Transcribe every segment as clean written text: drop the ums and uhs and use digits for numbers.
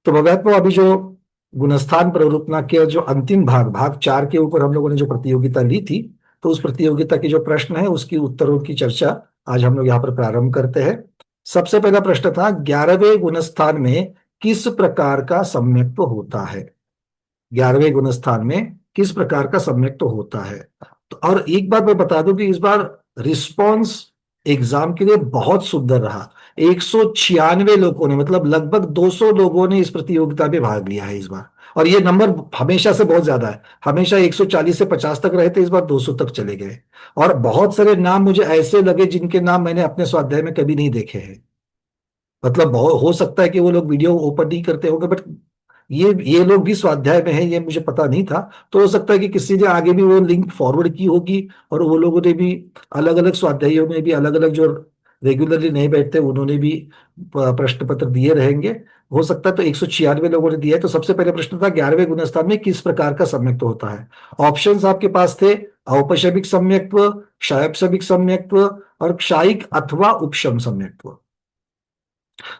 तो भव्यात्मा, अभी जो गुणस्थान प्रवृत्तना के जो अंतिम भाग, भाग 4 के ऊपर हम लोगों ने जो प्रतियोगिता ली थी, तो उस प्रतियोगिता की जो प्रश्न है उसकी उत्तरों की चर्चा आज हम लोग यहाँ पर प्रारंभ करते हैं। सबसे पहला प्रश्न था, 11वें गुणस्थान में किस प्रकार का सम्यक्त्व होता है? 11वें गुणस्थान में किस प्रकार का सम्यक्त्व होता है? तो और एक बात मैं बता दूं कि इस बार रिस्पॉन्स एग्जाम के लिए बहुत सुंदर रहा। 196 लोगों ने, मतलब लगभग 200 लोगों ने इस प्रतियोगिता में भाग लिया है इस बार। और ये नंबर हमेशा से बहुत ज्यादा है। हमेशा 140 से 50 तक रहे थे, इस बार 200 तक चले गए। और बहुत सारे नाम मुझे ऐसे लगे जिनके नाम मैंने अपने स्वाध्याय में कभी नहीं देखे हैं। मतलब बहुत हो सकता है कि वो लोग वीडियो ओपन नहीं करते होंगे, बट ये लोग भी स्वाध्याय में है, ये मुझे पता नहीं था। तो हो सकता है कि किसी ने आगे भी वो लिंक फॉरवर्ड की होगी, और वो लोगों ने भी अलग अलग स्वाध्यायों में भी, अलग अलग जो रेगुलरली नहीं बैठते उन्होंने भी प्रश्न पत्र दिए रहेंगे। हो सकता है। तो 196 लोगों ने दिया है। तो सबसे पहले प्रश्न था, 11वें गुणस्थान में किस प्रकार का सम्यक्त्व होता है? ऑप्शंस आपके पास थे, औपशमिक सम्यक्त्व, क्षयपशमिक सम्यक्त्व और क्षायिक अथवा उपशम सम्यक्त्व।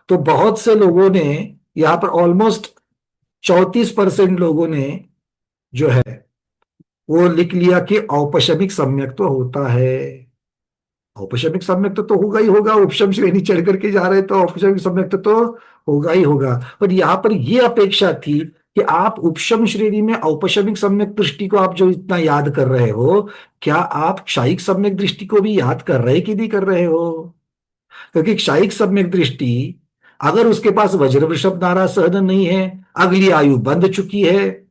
तो बहुत से लोगों ने, यहां पर ऑलमोस्ट 34% लोगों ने जो है वो लिख लिया कि औपशमिक सम्यक्त्व तो होता है। औपशमिक सम्यक्त्व तो होगा ही होगा, उपशम श्रेणी चढ़ करके जा रहे तो औपशमिक सम्यक्त्व तो होगा ही होगा। पर यहां पर यह अपेक्षा थी कि आप उपशम श्रेणी में औपशमिक सम्यक दृष्टि को आप जो इतना याद कर रहे हो, क्या आप क्षायिक सम्यक दृष्टि को भी याद कर रहे कि नहीं कर रहे हो? क्योंकि क्षायिक सम्यक दृष्टि, अगर उसके पास वज्र वृषभ नारा सहन नहीं है, अगली आयु बंध चुकी है,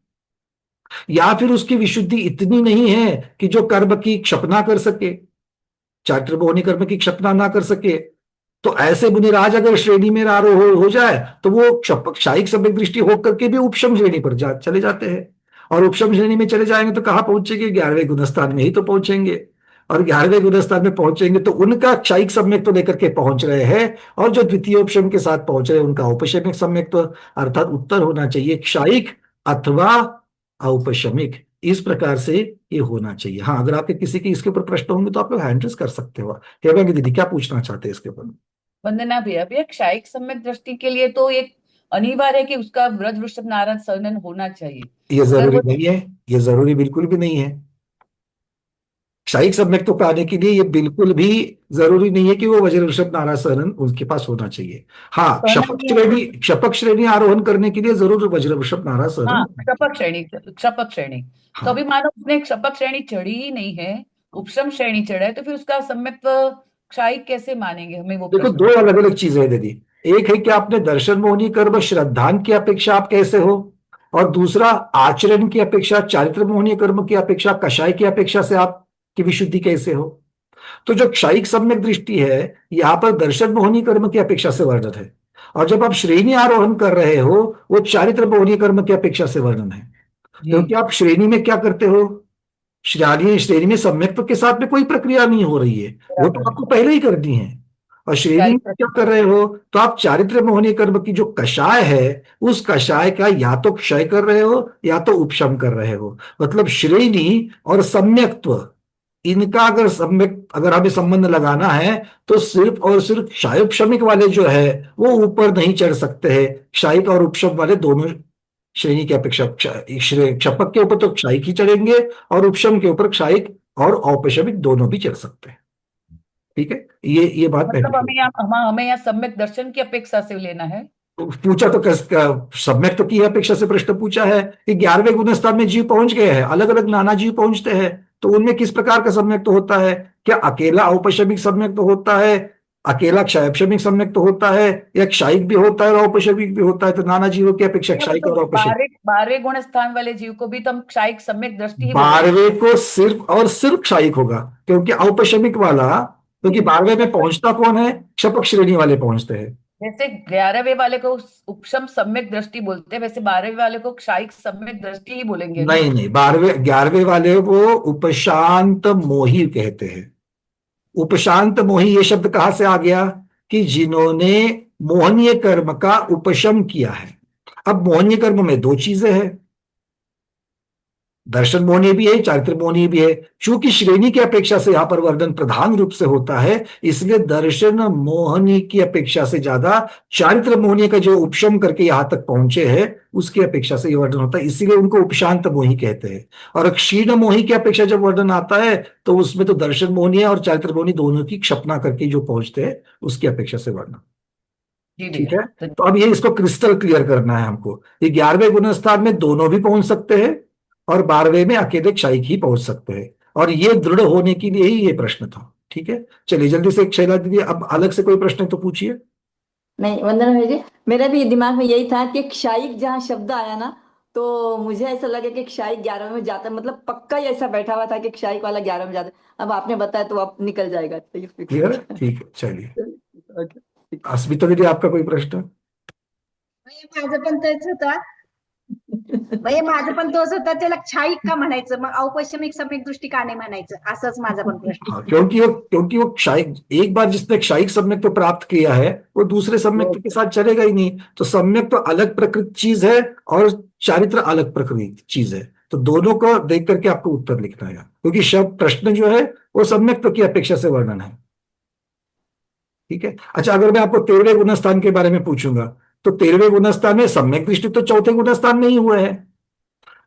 या फिर उसकी विशुद्धि इतनी नहीं है कि जो कर्म की क्षपना कर सके, चातुर्बोहनी कर्म की क्षपना ना कर सके, तो ऐसे मुनिराज अगर श्रेणी में आरोह हो जाए तो वो क्षायिक सम्यक दृष्टि होकर के भी उपशम श्रेणी पर चले जाते हैं। और उपशम श्रेणी में चले जाएंगे तो कहां पहुंचेंगे? 11वें गुणस्थान में ही तो पहुंचेंगे। और 11वें गुणस्थान में पहुंचेंगे तो उनका क्षायिक सम्यक तो लेकर के पहुंच रहे हैं, और जो द्वितीय उपशम के साथ पहुंच रहे हैं उनका औपशमिक सम्यक तो, अर्थात उत्तर होना चाहिए क्षायिक अथवा औपशमिक। इस प्रकार से ये होना चाहिए। हाँ, अगर आपके किसी के इसके ऊपर प्रश्न होंगे तो आप लोग हैंड रेज कर सकते हो। हेमा की दीदी क्या पूछना चाहते हैं इसके ऊपर? वंदना भैया, भैया क्षायिक सम्यक दृष्टि के लिए तो एक अनिवार्य है कि उसका व्रज वृषभ नारायण सवर्ण होना चाहिए। ये अगर जरूरी वो नहीं है। ये जरूरी बिल्कुल भी नहीं है। क्षायिक सम्यक तो पाने के लिए ये बिल्कुल भी जरूरी नहीं है कि वो वज्र ऋषभ नारा सहनन उनके पास होना चाहिए। हाँ, सहना नहीं है। क्षपक श्रेणी आरोहण करने के लिए जरूर वज्र ऋषभ नारा सहनन हाँ, होना चाहिए। क्षपक श्रेणी, क्षपक श्रेणी। तो हाँ, अभी मानो उसने क्षपक श्रेणी चढ़ी ही नहीं है, उपशम श्रेणी चढ़ा है, तो फिर उसका सम्यक्त्व क्षायिक कैसे मानेंगे? हमें वो देखो प्रश्न दो बता। अलग अलग चीजें हैं दीदी। एक है कि आपने दर्शन मोहनी कर्म श्रद्धान की अपेक्षा आप कैसे हो, और दूसरा आचरण की अपेक्षा, चारित्र मोहनी कर्म की अपेक्षा, कषाय की अपेक्षा से आपकी विशुद्धि कैसे हो। तो जो क्षायिक सम्यक दृष्टि है, यहां पर दर्शन मोहनी कर्म की अपेक्षा से वर्णन है। और जब आप श्रेणी आरोहण कर रहे हो, वो चारित्र मोहनी कर्म की अपेक्षा से वर्णन है। जी। क्योंकि आप श्रेणी में क्या करते हो? श्रेणी में सम्यक्त्व के साथ में कोई प्रक्रिया नहीं हो रही है, वो तो बराबर। आपको पहले ही करनी है। और श्रेणी में क्या चारित्र। कर रहे हो? तो आप चारित्र मोहनी कर्म की जो कषाय है, उस कषाय का या तो क्षय कर रहे हो या तो उपशम कर रहे हो। मतलब श्रेणी और सम्यक्त्व, इनका अगर हमें संबंध लगाना है, तो सिर्फ और सिर्फ क्षायोपशमिक वाले जो है वो ऊपर नहीं चढ़ सकते हैं। क्षायिक और उपशम वाले दोनों श्रेणी की अपेक्षा क्षपक के ऊपर तो क्षायिक ही चढ़ेंगे, और उपशम के ऊपर क्षायिक और औपशमिक दोनों भी चढ़ सकते हैं। ठीक है, ये बात मतलब पहले। हमें यहाँ सम्यक दर्शन की अपेक्षा से लेना है। पूछा तो सम्यक तो की अपेक्षा से प्रश्न पूछा है कि 11वें गुणस्थान में जीव पहुंच गए हैं, अलग अलग नाना जीव पहुंचते हैं, तो उनमें किस प्रकार का सम्यक तो होता है? क्या अकेला औपशमिक सम्यक तो होता है, अकेला क्षयपशमिक सम्यक तो होता है, या क्षायिक भी होता है और औपशमिक भी होता है? तो नाना जीवों की अपेक्षा नहीं, क्षायिक तो और औपशमिक। 12वें गुण स्थान वाले जीव को भी तो हम क्षायिक सम्यक दृष्टि ही बोलेंगे। 12वें को सिर्फ और सिर्फ क्षायिक होगा, क्योंकि औपशमिक वाला, क्योंकि 12वें में पहुंचता कौन है? क्षपक श्रेणी वाले पहुंचते हैं। जैसे 11वें वाले को उपशम सम्यक दृष्टि बोलते हैं, वैसे 12वें वाले को क्षायिक सम्यक दृष्टि ही बोलेंगे ना। नहीं नहीं, 11वें वाले को उपशांत मोही कहते हैं। उपशांत मोही ये शब्द कहां से आ गया? कि जिन्होंने मोहनीय कर्म का उपशम किया है। अब मोहनीय कर्म में दो चीजें हैं। दर्शन मोहनीय भी है, चारित्र मोहनीय भी है। चूंकि श्रेणी की अपेक्षा से यहाँ पर वर्णन प्रधान रूप से होता है, इसलिए दर्शन मोहनी की अपेक्षा से ज्यादा चारित्र मोहनीय का जो उपशम करके यहाँ तक पहुंचे हैं उसकी अपेक्षा से ये वर्णन होता है, इसीलिए उनको उपशांत मोही कहते हैं। और क्षीण मोही की अपेक्षा जब वर्णन आता है तो उसमें तो दर्शन मोहनीय और चारित्र मोहनी दोनों की क्षपना करके जो पहुंचते हैं उसकी अपेक्षा से वर्णन। जी ठीक भैया। है। तो तो अब ये इसको क्रिस्टल क्लियर करना है हमको। ये 11वें गुणस्थान में दोनों भी पहुंच सकते हैं और 12वें में अकेले क्षयिक ही पहुंच सकते हैं। और ये दृढ़ होने के लिए ही ये प्रश्न था। ठीक है, चलिए जल्दी से शैला दीदी, अब अलग से कोई प्रश्न है तो पूछिए। नहीं, वंदना भाई जी, मेरा भी दिमाग में यही था कि क्षायिक जहाँ शब्द आया ना, तो मुझे ऐसा लगा कि क्षायिक 11 में जाता है, मतलब पक्का ही ऐसा बैठा हुआ था कि क्षायिक वाला 11 में जाता है। अब आपने बताया तो अब निकल जाएगा, तो ये फिक्स हो क्लियर है, गया। ठीक है, चलिए। ओके, ठीक अस्मिता दीदी, आपका कोई प्रश्न? माझं पण तेच होतं. माझं पण तोच होतं, त्याला क्षायिक का म्हणायचं, मग औपशमिक सम्यक दृष्टी का नाही म्हणायचं, असंच माझा पण प्रश्न. हाँ, क्योंकि वो क्षायिक, एक बार जिसने क्षायिक सम्यक तो प्राप्त किया है वो दूसरे सम्यक के साथ चलेगा ही नहीं। तो सम्यक तो अलग प्रकृति चीज है और चारित्र अलग प्रकृति चीज है। तो दोनों को देख करके आपको उत्तर लिखना है, क्योंकि शब्द प्रश्न जो है वो सम्यक की अपेक्षा से वर्णन है। ठीक है। अच्छा, अगर मैं आपको 13वें गुणस्थान के बारे में पूछूंगा, तो 13वें गुणस्थान में सम्यक दृष्टि तो चौथे गुणस्थान में ही हुआ है।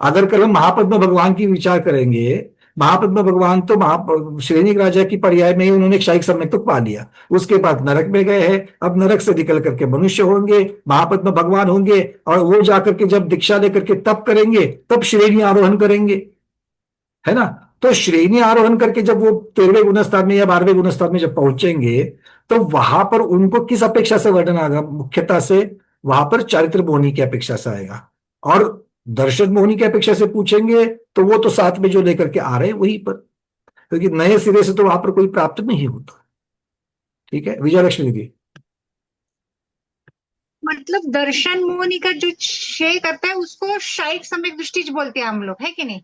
अगर कल हम महापद्म भगवान की विचार करेंगे, महापद्म भगवान तो श्रेणी राजा की पर्याय में ही उन्होंने क्षयिक सम्यक तो पा लिया, उसके बाद नरक में गए हैं, अब नरक से निकल करके मनुष्य होंगे, महापद्म भगवान होंगे, और वो जाकर के जब दीक्षा लेकर के तप करेंगे तब श्रेणी आरोहण करेंगे, है ना। तो श्रेणी आरोहण करके जब वो 13वें गुणस्थान में या 12वें गुणस्थान में जब पहुंचेंगे, तो वहां पर उनको किस अपेक्षा से वर्णन आएगा? मुख्यतः से वहां पर चारित्र मोहनी की अपेक्षा से आएगा। और दर्शन मोहनी की अपेक्षा से पूछेंगे तो वो तो साथ में जो लेकर के आ रहे हैं वहीं पर, क्योंकि नए सिरे से तो वहां पर कोई प्राप्त नहीं होता। ठीक है, विजयलक्ष्मी दीदी। मतलब दर्शन मोहनी का जो क्षय करता है उसको क्षायिक सम्यक दृष्टि बोलते हैं हम लोग, है कि नहीं?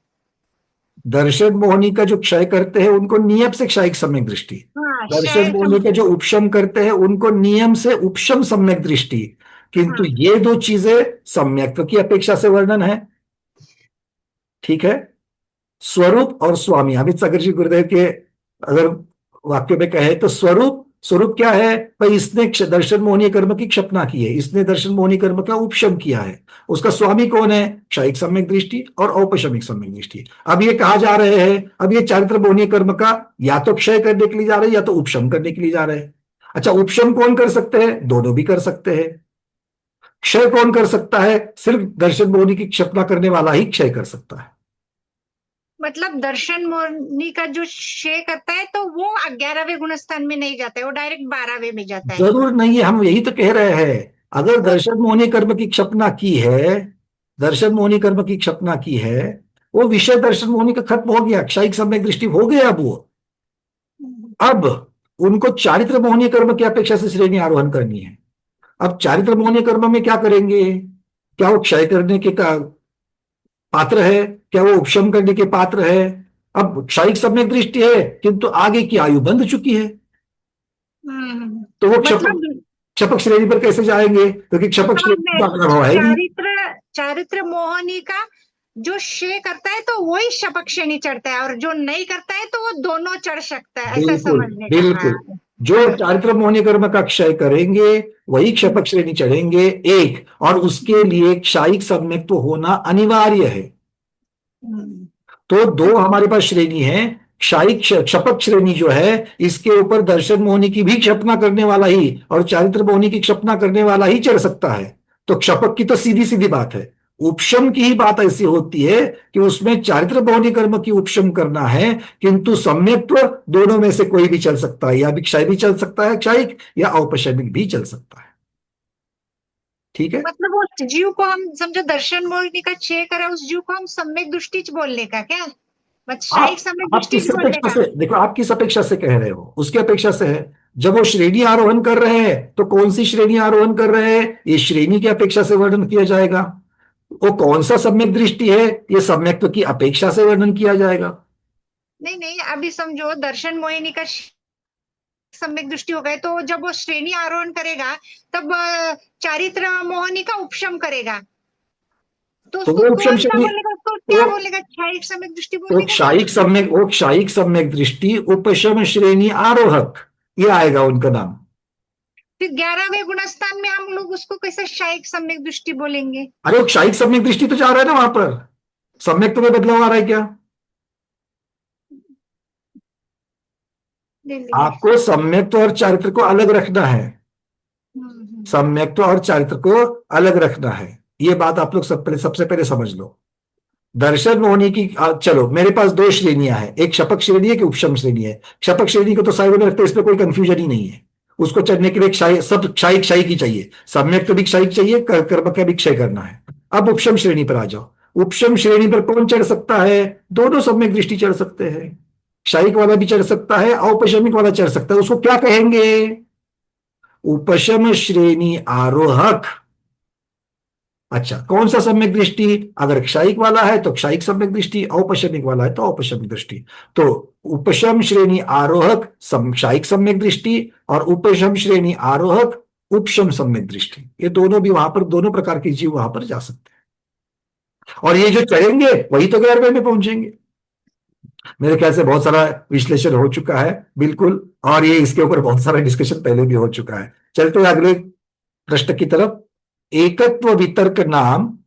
दर्शन मोहनी का जो क्षय करते हैं उनको नियम से क्षयिक सम्यक दृष्टि, हाँ, दर्शन क्षय मोहनी का जो उपशम करते हैं उनको नियम से उपशम सम्यक दृष्टि। किंतु हाँ. ये दो चीजें सम्यक्त्व की अपेक्षा से वर्णन है। ठीक है। स्वरूप और स्वामी, अमित सागर जी गुरुदेव के अगर वाक्य में कहे तो स्वरूप, स्वरूप क्या है भाई? इसने दर्शन मोहनीय कर्म की क्षपना की है, इसने दर्शन मोहनीय कर्म का उपशम किया है। उसका स्वामी कौन है? क्षयिक सम्यक दृष्टि और औपशमिक सम्यक दृष्टि। अब ये कहा जा रहे हैं, अब ये चारित्र मोहनीय कर्म का या तो क्षय करने के लिए जा रहे हैं या तो उपशम करने के लिए जा रहे हैं। अच्छा, उपशम कौन कर सकते हैं? दोनों भी कर सकते हैं। क्षय कौन कर सकता है? सिर्फ दर्शन मोहनी की क्षपना करने वाला ही क्षय कर सकता है। मतलब दर्शन मोहनी का जो क्षय करता है तो वो 11वें गुणस्थान में नहीं जाता है, वो डायरेक्ट 12वें में जाता है. जरूर नहीं है, हम यही तो कह रहे हैं। अगर दर्शन मोहनी कर्म की क्षपना की है, दर्शन मोहनी कर्म की क्षपना की है, वो विषय दर्शन मोहनी का खत्म हो गया, क्षयिक सम्यक दृष्टि हो गया अब वो। अब उनको चारित्र मोहनी कर्म की अपेक्षा से श्रेणी आरोहण करनी है। अब चारित्र मोहनी कर्म में क्या करेंगे? क्या वो क्षय करने के का पात्र है? क्या वो उपशम करने के पात्र है? अब क्षयिक सम्यक दृष्टि है किंतु आगे की आयु बंध चुकी है, हम्म. तो वो क्षपक मतलब क्षपक श्रेणी पर कैसे जाएंगे? क्योंकि क्षपक श्रेणी का अभाव है ही नहीं। चारित्र मोहनी का जो क्षय करता है तो वही शपक श्रेणी चढ़ता है, और जो नहीं करता है तो वो दोनों चढ़ सकता है, ऐसा बिल्कुल समझने का. बिल्कुल, जो चारित्र मोहनी कर्म का क्षय करेंगे वही क्षपक श्रेणी चढ़ेंगे एक, और उसके लिए क्षायिक सम्यक तो होना अनिवार्य है। हम्म. तो दो हमारे पास श्रेणी है, क्षायिक क्षपक श्रेणी जो है इसके ऊपर दर्शन मोहनी की भी क्षपना करने वाला ही और चारित्र मोहनी की क्षपना करने वाला ही चढ़ सकता है। तो क्षपक की तो सीधी सीधी बात है। उपशम की ही बात ऐसी होती है कि उसमें चारित्र मोहनी कर्म की उपशम करना है, किंतु सम्यक्त्व दोनों में से कोई भी चल सकता है, या भी क्षय भी चल सकता है क्षयिक, या औपशमिक भी चल सकता है। ठीक है। मतलब उस जीव को हम समझो दर्शन मोहिनी का क्षय करा, उस जीव को हम सम्यक दृष्टि बोलने का क्या, मतलब शायिक सम्यक आप दृष्टि किस बोलने अपेक्षा का. से, देखो आप किस अपेक्षा से कह रहे हो, उसकी अपेक्षा से है। जब वो श्रेणी आरोहण कर रहे हैं तो कौन सी श्रेणी आरोहण कर रहे हैं, ये श्रेणी की अपेक्षा से वर्णन किया जाएगा। वो कौन सा सम्यक दृष्टि है, ये सम्यक्त्व की अपेक्षा से वर्णन किया जाएगा। नहीं नहीं, अभी समझो दर्शन मोहिनी का सम्यक दृष्टि हो गए, तो जब वो श्रेणी आरोहण करेगा तब चारित्र मोहनी का उपशम करेगा. तो तो उसको वो उपशम कौन सा श्रेणी, बोलेगा, उसको क्या वो बोलेगा, क्षायिक सम्यक दृष्टि वो बोलेगा? क्षायिक सम्यक दृष्टि उपशम श्रेणी आरोहक, ये आएगा उनका नाम। फिर 11वें गुणस्थान में हम लोग उसको कैसे क्षायिक सम्यक दृष्टि बोलेंगे? अरे वो क्षायिक सम्यक दृष्टि तो जा रहा है ना वहां पर, सम्यक तुम्हें बदलाव आ रहा है क्या? ले लिए। आपको सम्यक्त्व और चारित्र को अलग रखना है, हम्म। सम्यक्त्व और चारित्र को अलग रखना है। ये बात आप लोग सबसे पहले समझ लो। दर्शन होने की चलो मेरे पास दो श्रेणियां हैं, एक क्षपक श्रेणी है, एक उपशम श्रेणी है। क्षपक श्रेणी को तो साइड में रखते हैं, इसमें कोई कंफ्यूजन ही नहीं है। उसको चढ़ने के लिए सब क्षयिक क्षयिक ही चाहिए, सम्यक तो भी क्षयिक चाहिए, कर्म का भी क्षय करना है। अब उपशम श्रेणी पर आ जाओ। उपशम श्रेणी पर कौन चढ़ सकता है? दोनों सम्यक दृष्टि चढ़ सकते हैं, क्षयिक वाला भी चढ़ सकता है, औपशमिक वाला चढ़ सकता है। उसको क्या कहेंगे? उपशम श्रेणी आरोहक। अच्छा, कौन सा सम्यक दृष्टि? अगर क्षयिक वाला है तो क्षयिक सम्यक दृष्टि, औपशमिक वाला है तो औपशमिक दृष्टि। तो उपशम श्रेणी आरोहक क्षयिक सम्यक दृष्टि, और उपशम श्रेणी आरोहक उपशम सम्यक दृष्टि, ये दोनों भी वहां पर, दोनों प्रकार के जीव वहां पर जा सकते हैं। और ये जो चढ़ेंगे वही तो 11वें में पहुंचेंगे। मेरे ख्याल से बहुत सारा विश्लेषण हो चुका है, बिल्कुल, और ये इसके ऊपर बहुत सारा डिस्कशन पहले भी हो चुका है। चलते हैं अगले प्रश्न की तरफ। एकत्व वितर्क नाम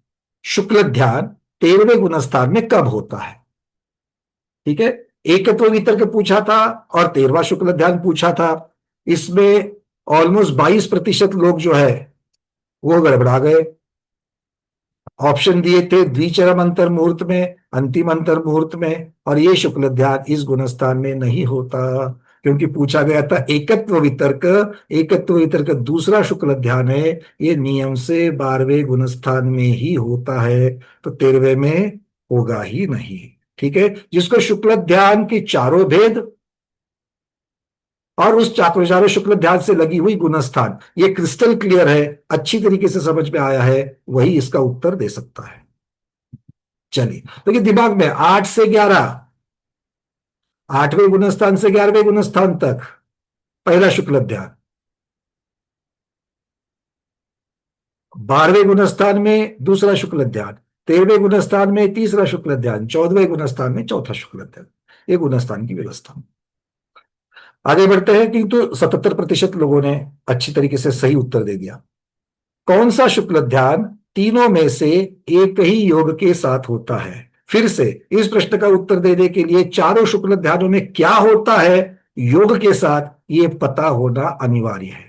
शुक्ल ध्यान 13वें गुणस्थान में कब होता है? ठीक है, एकत्व वितर्क पूछा था और 13वां शुक्ल ध्यान पूछा था। इसमें ऑलमोस्ट 22% लोग जो है वो गड़बड़ा गए। ऑप्शन दिए थे द्विचरम अंतर मुहूर्त में, अंतिम अंतर मुहूर्त में, और ये शुक्ल ध्यान इस गुणस्थान में नहीं होता, क्योंकि पूछा गया था एकत्व वितर्क। एकत्व वितर्क दूसरा शुक्ल ध्यान है, ये नियम से 12वें गुणस्थान में ही होता है, तो 13वें में होगा ही नहीं। ठीक है, जिसको शुक्ल ध्यान की चारों भेद और उस चारों शुक्ल ध्यान से लगी हुई गुणस्थान, ये क्रिस्टल क्लियर है, अच्छी तरीके से समझ में आया है, वही इसका उत्तर दे सकता है। चलिए, तो ये दिमाग में 8 से 11, 8वें गुणस्थान से 11वें गुणस्थान तक पहला शुक्ल ध्यान, 12वें गुणस्थान में दूसरा शुक्ल ध्यान, 13वें गुणस्थान में तीसरा शुक्ल ध्यान, 14वें गुणस्थान में चौथा शुक्ल ध्यान। ये गुणस्थान की व्यवस्था। आगे बढ़ते हैं, किंतु 77% लोगों ने अच्छी तरीके से सही उत्तर दे दिया। कौन सा शुक्ल ध्यान तीनों में से एक ही योग के साथ होता है? फिर से इस प्रश्न का उत्तर देने के लिए चारों शुक्ल ध्यानों में क्या होता है योग के साथ, ये पता होना अनिवार्य है,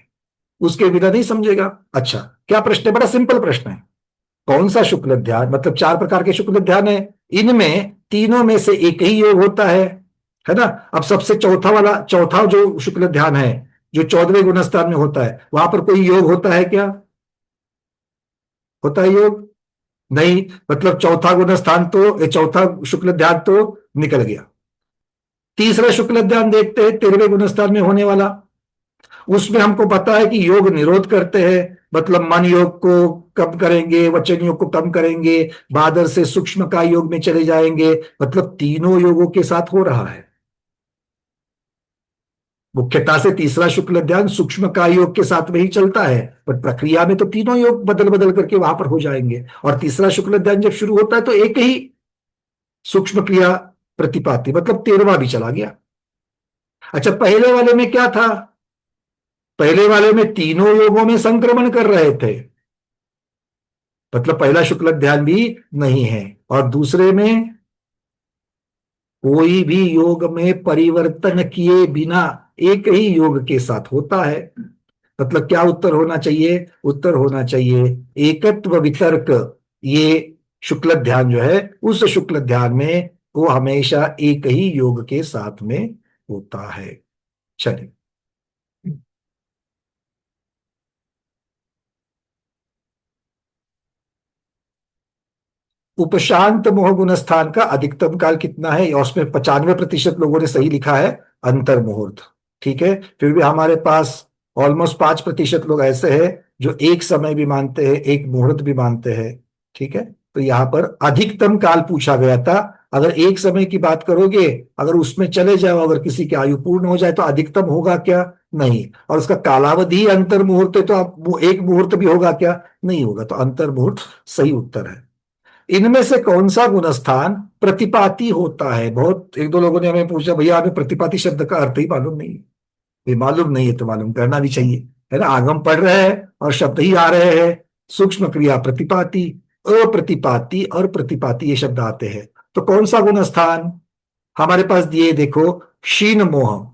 उसके बिना नहीं समझेगा। अच्छा, क्या प्रश्न है? बड़ा सिंपल प्रश्न है। कौन सा शुक्ल ध्यान, मतलब 4 प्रकार के शुक्ल ध्यान है, इनमें तीनों में से एक ही योग होता है ना? अब सबसे चौथा जो शुक्ल ध्यान है, जो 14वें गुणस्थान में होता है, वहां पर कोई योग होता है क्या? होता है योग? नहीं, मतलब चौथा गुणस्थान तो, चौथा शुक्ल ध्यान तो निकल गया। तीसरा शुक्ल ध्यान देखते हैं, 13वें गुणस्थान में होने वाला। उसमें हमको पता है कि योग निरोध करते हैं, मतलब मन योग को कम करेंगे, वचन योग को कम करेंगे, बादर से सूक्ष्म काय योग में चले जाएंगे, मतलब तीनों योगों के साथ हो रहा है। मुख्यता से तीसरा शुक्ल ध्यान सूक्ष्म काय योग के साथ में ही चलता है, पर प्रक्रिया में तो तीनों योग बदल बदल करके वहां पर हो जाएंगे। और तीसरा शुक्ल ध्यान जब शुरू होता है तो एक ही सूक्ष्म क्रिया प्रतिपाती, मतलब 13वां भी चला गया। अच्छा, पहले वाले में क्या था? पहले वाले में तीनों योगों में संक्रमण कर रहे थे, मतलब पहला शुक्ल ध्यान भी नहीं है। और दूसरे में कोई भी योग में परिवर्तन किए बिना एक ही योग के साथ होता है। मतलब क्या उत्तर होना चाहिए? उत्तर होना चाहिए एकत्व वितर्क। ये शुक्ल ध्यान जो है, उस शुक्ल ध्यान में वो हमेशा एक ही योग के साथ में होता है। चलिए, उपशांत मोह गुणस्थान का अधिकतम काल कितना है? और उसमें 95% लोगों ने सही लिखा है अंतर मुहूर्त। ठीक है, फिर भी हमारे पास ऑलमोस्ट 5% लोग ऐसे हैं जो एक समय भी मानते हैं, एक मुहूर्त भी मानते हैं। ठीक है, तो यहां पर अधिकतम काल पूछा गया था। अगर एक समय की बात करोगे, अगर उसमें चले जाओ, अगर किसी की आयु पूर्ण हो जाए तो अधिकतम होगा क्या? नहीं। और उसका कालावधि अंतर मुहूर्त है, तो एक मुहूर्त भी होगा क्या? नहीं होगा। तो अंतर मुहूर्त सही उत्तर है। इनमें से कौन सा गुणस्थान प्रतिपाती होता है? बहुत एक दो लोगों ने हमें पूछा, भैया हमें प्रतिपाती शब्द का अर्थ ही मालूम नहीं है। ये मालूम नहीं है तो मालूम करना भी चाहिए, है ना। आगम पढ़ रहे हैं और शब्द ही आ रहे हैं। सूक्ष्म क्रिया प्रतिपाती, अप्रतिपाती और प्रतिपाती ये शब्द आते हैं। तो कौन सा गुणस्थान हमारे पास दिए? देखो, क्षीण मोह,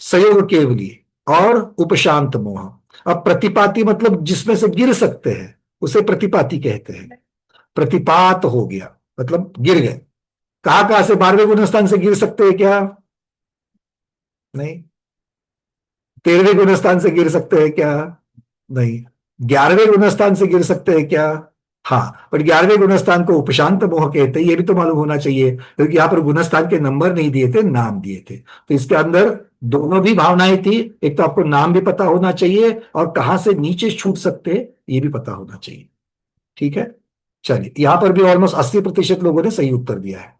संयोग केवली और उपशांत मोह। अब प्रतिपाती मतलब जिसमें से गिर सकते हैं उसे प्रतिपाती कहते हैं। प्रतिपात हो गया मतलब गिर गए। कहां कहां से? 12वें गुणस्थान से गिर सकते हैं क्या? नहीं। 13वें गुणस्थान से गिर सकते हैं क्या? नहीं। 11वें गुणस्थान से गिर सकते हैं क्या? हाँ, पर 11वें गुणस्थान को उपशांत मोह कहते हैं, ये भी तो मालूम होना चाहिए, क्योंकि यहाँ पर गुणस्थान के नंबर नहीं दिए थे, नाम दिए थे। तो इसके अंदर दोनों भी भावनाएं थी। एक तो आपको नाम भी पता होना चाहिए और कहां से नीचे छूट सकते हैं ये भी पता होना चाहिए। ठीक है, चलिए, यहां पर भी ऑलमोस्ट 80% लोगों ने सही उत्तर दिया है।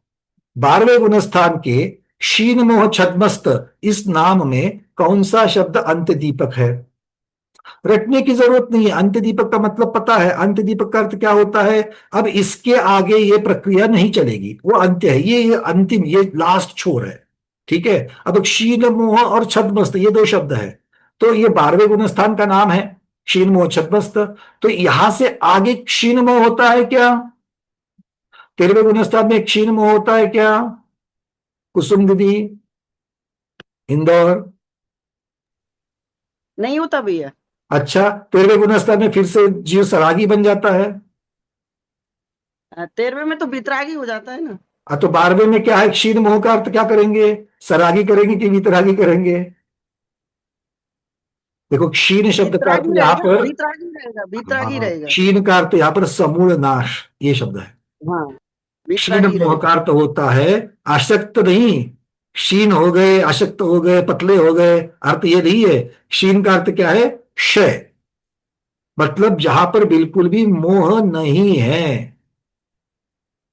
12वें गुणस्थान के क्षीण मोह छद्मस्त इस नाम में कौन सा शब्द अंत्य दीपक है? रटने की जरूरत नहीं है, अंत्य दीपक का मतलब पता है। अंत्य दीपक का अर्थ क्या होता है? अब इसके आगे ये प्रक्रिया नहीं चलेगी, वो अंत्य है, ये अंतिम, ये लास्ट छोर है। ठीक है। अब क्षीण मोह और छद्मस्त ये दो शब्द है, तो ये 12वें गुणस्थान का नाम है, क्षीण मोह छद्मस्त। तो यहां से आगे क्षीण मोह होता है क्या? 13वें गुणस्थान में क्षीण मोह होता है क्या? कुसुम दीदी, इंदौर। नहीं होता भैया। अच्छा, 13वें गुणस्थान में फिर से जीव सरागी बन जाता है। 13वें में तो वितरागी हो जाता है ना। तो 12वें में क्या है? क्षीण मोह का अर्थ क्या करेंगे? सरागी करेंगे कि वितरागी करेंगे? देखो, क्षीण शब्द का अर्थ वितरागी यहां रहेगा, पर, वितरागी रहेगा, वितरागी हाँ, रहेगा। क्षीण का अर्थ यहां पर समूल नाश, ये शब्द है। हाँ, क्षीण वितरागी मोह रहेगा। का अर्थ होता है आसक्त नहीं। क्षीण हो गए, आसक्त हो गए, पतले हो गए, अर्थ ये नहीं है। क्षीण का अर्थ क्या है? क्षय, मतलब जहां पर बिल्कुल भी मोह नहीं है,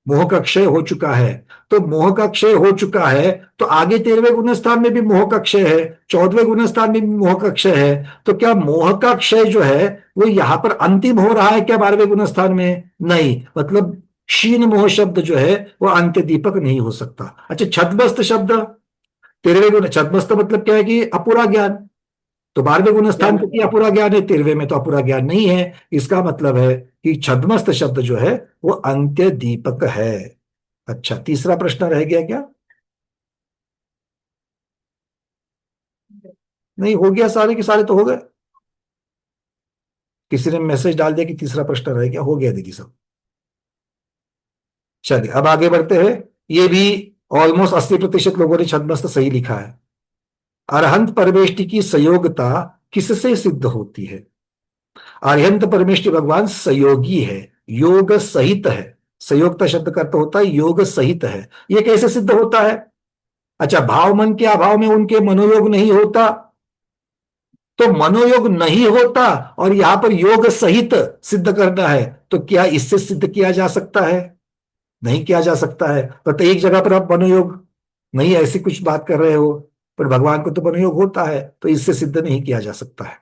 मोह का क्षय हो चुका है। तो मोह का क्षय हो चुका है तो आगे 13वें गुणस्थान में भी मोह का क्षय है, 14वें गुणस्थान में भी मोह का क्षय है। तो क्या मोह का क्षय जो है वो यहां पर अंतिम हो रहा है क्या 12वें गुणस्थान में? नहीं, मतलब क्षीण मोह शब्द जो है वो अंत्य दीपक नहीं हो सकता। अच्छा, छद्मस्त शब्द 13वें गुण, छद्मस्त मतलब क्या है कि अपूरा ज्ञान। तो 12वें गुणस्थान ज्ञान पे क्या अपूरा ज्ञान है? 13वें में तो अपूरा ज्ञान नहीं है। इसका मतलब है कि छद्मस्त शब्द जो है वो अंत्य दीपक है। अच्छा, तीसरा प्रश्न रह गया क्या? नहीं, हो गया, सारे के सारे तो हो गए। किसी ने मैसेज डाल दिया कि तीसरा प्रश्न रह गया, हो गया दीदी सब। चलिए, अब आगे बढ़ते हैं। ये भी ऑलमोस्ट 80% लोगों ने छद्मस्त सही लिखा है। अरहंत परमेष्टि की संयोगता किससे सिद्ध होती है? अरहंत परमेष्टि भगवान संयोगी है, योग सहित है। संयोगता शब्द का अर्थ होता है योग सहित है। ये कैसे सिद्ध होता है? अच्छा, भाव मन के अभाव में उनके मनोयोग नहीं होता, तो मनोयोग नहीं होता और यहां पर योग सहित सिद्ध करना है, तो क्या इससे सिद्ध किया जा सकता है? नहीं किया जा सकता है। तो एक जगह पर आप मनोयोग नहीं ऐसी कुछ बात कर रहे हो, पर भगवान को तो मनोयोग होता है, तो इससे सिद्ध नहीं किया जा सकता है।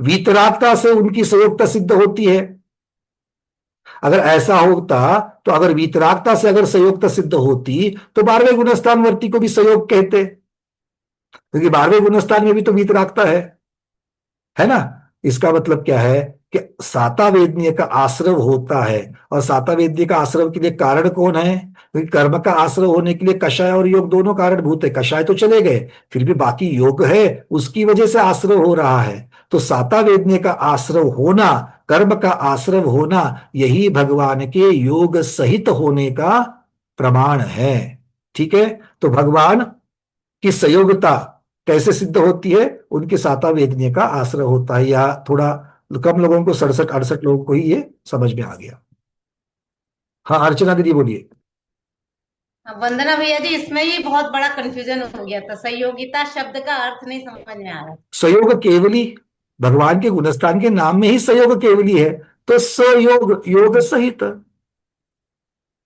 वीतरागता से उनकी संयोगता सिद्ध होती है। अगर ऐसा होता, तो अगर वीतरागता से अगर संयोगता सिद्ध होती तो 12वें गुणस्थान वर्ती को भी संयोग कहते, क्योंकि 12वें गुणस्थान में भी तो वीतरागता है ना। इसका मतलब क्या है कि सातावेदनीय का आश्रव होता है, और सातावेदनीय का आश्रव के लिए कारण कौन है? क्योंकि कर्म का आश्रव होने के लिए कषाय और योग दोनों कारणभूत है। कषाय तो चले गए, फिर भी बाकी योग है, उसकी वजह से आश्रव हो रहा है। तो सातावेदनीय का आश्रव होना, कर्म का आश्रव होना, यही भगवान के योग सहित होने का प्रमाण है। ठीक है। तो भगवान की संयोगता कैसे सिद्ध होती है? उनके साता वेदनीय का आश्रय होता है। या थोड़ा कम लोगों को, 67-68 लोगों को ही ये समझ में आ गया। हाँ, अर्चना दीदी बोलिए। वंदना भैया जी, इसमें ही बहुत बड़ा कंफ्यूजन हो गया था। संयोगिता शब्द का अर्थ नहीं समझ में आ रहा। संयोग केवली, भगवान के गुणस्थान के नाम में ही संयोग केवली है, तो संयोग योग सहित।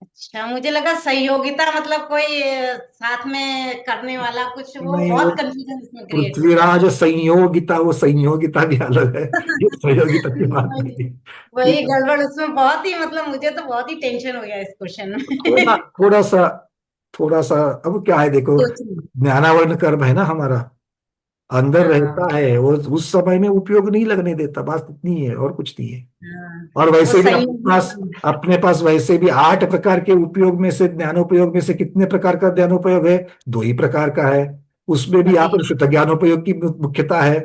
अच्छा, मुझे लगा सहयोगिता मतलब कोई साथ में करने वाला कुछ, वो नहीं, वो बहुत कंफ्यूजन इसमें क्रिएट हो गया। पृथ्वीराज संयोगिता, वो संयोगिता भी अलग है, ये सहयोगिता की बात वही नहीं है। वही ठीक है। गड़बड़ उसमें बहुत ही, मतलब मुझे तो बहुत ही टेंशन हो गया इस क्वेश्चन थोड़ा में। थोड़ा सा थोड़ा सा अब क्या है देखो, सोच रही हूँ। ज्ञानावर्ण कर्म है ना हमारा, अंदर हाँ रहता है वो, उस समय में उपयोग नहीं लगने देता, बात इतनी है और कुछ नहीं है। हाँ, और वो वैसे भी संयोग। अपने पास वैसे भी 8 प्रकार के उपयोग में से, ज्ञानोपयोग में से कितने प्रकार का ज्ञानोपयोग है? 2 ही प्रकार का है। उसमें भी यहाँ मती। पर शुद्ध ज्ञानोपयोग की मुख्यता है,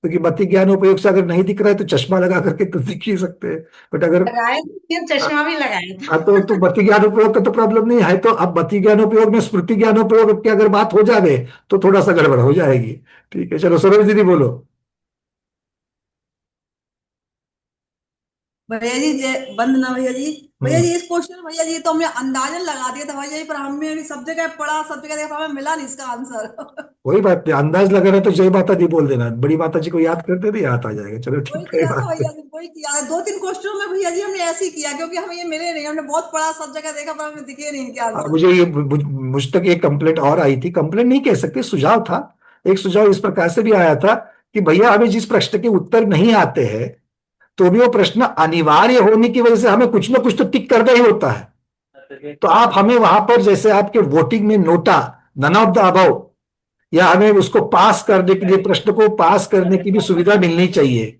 क्योंकि मति ज्ञानोपयोग से अगर नहीं दिख रहा है तो चश्मा लगा करके तो दिख ही सकते हैं। बट अगर लगाए थे, फिर चश्मा भी लगाया हाँ, था। तो मति ज्ञानोपयोग का तो प्रॉब्लम नहीं है, तो अब मति ज्ञानोपयोग में स्मृति ज्ञानोपयोग की अगर बात हो जाए तो थोड़ा सा गड़बड़ हो जाएगी। ठीक है, चलो सरोज दीदी बोलो। भैया जी वंदना भैया जी। भैया हम्म। जी इस क्वेश्चन में भैया जी तो हमने अंदाजन लगा दिया था भैया जी, पर हमने भी सब जगह पढ़ा, सब जगह देखा, हमें मिला नहीं इसका आंसर। कोई बात नहीं, अंदाज लगाना तो जय माता दी बोल देना, बड़ी माता जी को याद करते थे, याद आ जाएगा। चलो वही ठीक, कोई किया था बात भैया नहीं। जी, वही किया है। 2-3 क्वेश्चनों में भैया जी हमने ऐसे ही किया, क्योंकि हमें ये मिले नहीं, हमने बहुत पढ़ा, सब जगह देखा, पर हमें दिखे नहीं इनके आंसर। मुझे ये मुझ तक एक कंप्लेंट और आई थी, कंप्लेंट नहीं कह सकते, सुझाव था। एक सुझाव इस प्रकार से भी आया था कि भैया हमें जिस प्रश्न के उत्तर नहीं आते हैं, तो भी वो प्रश्न अनिवार्य होने की वजह से हमें कुछ ना कुछ तो टिक करना ही होता है। तो आप हमें वहां पर, जैसे आपके वोटिंग में NOTA, none of the above, या हमें उसको पास करने के लिए, प्रश्न को पास करने की भी सुविधा मिलनी चाहिए।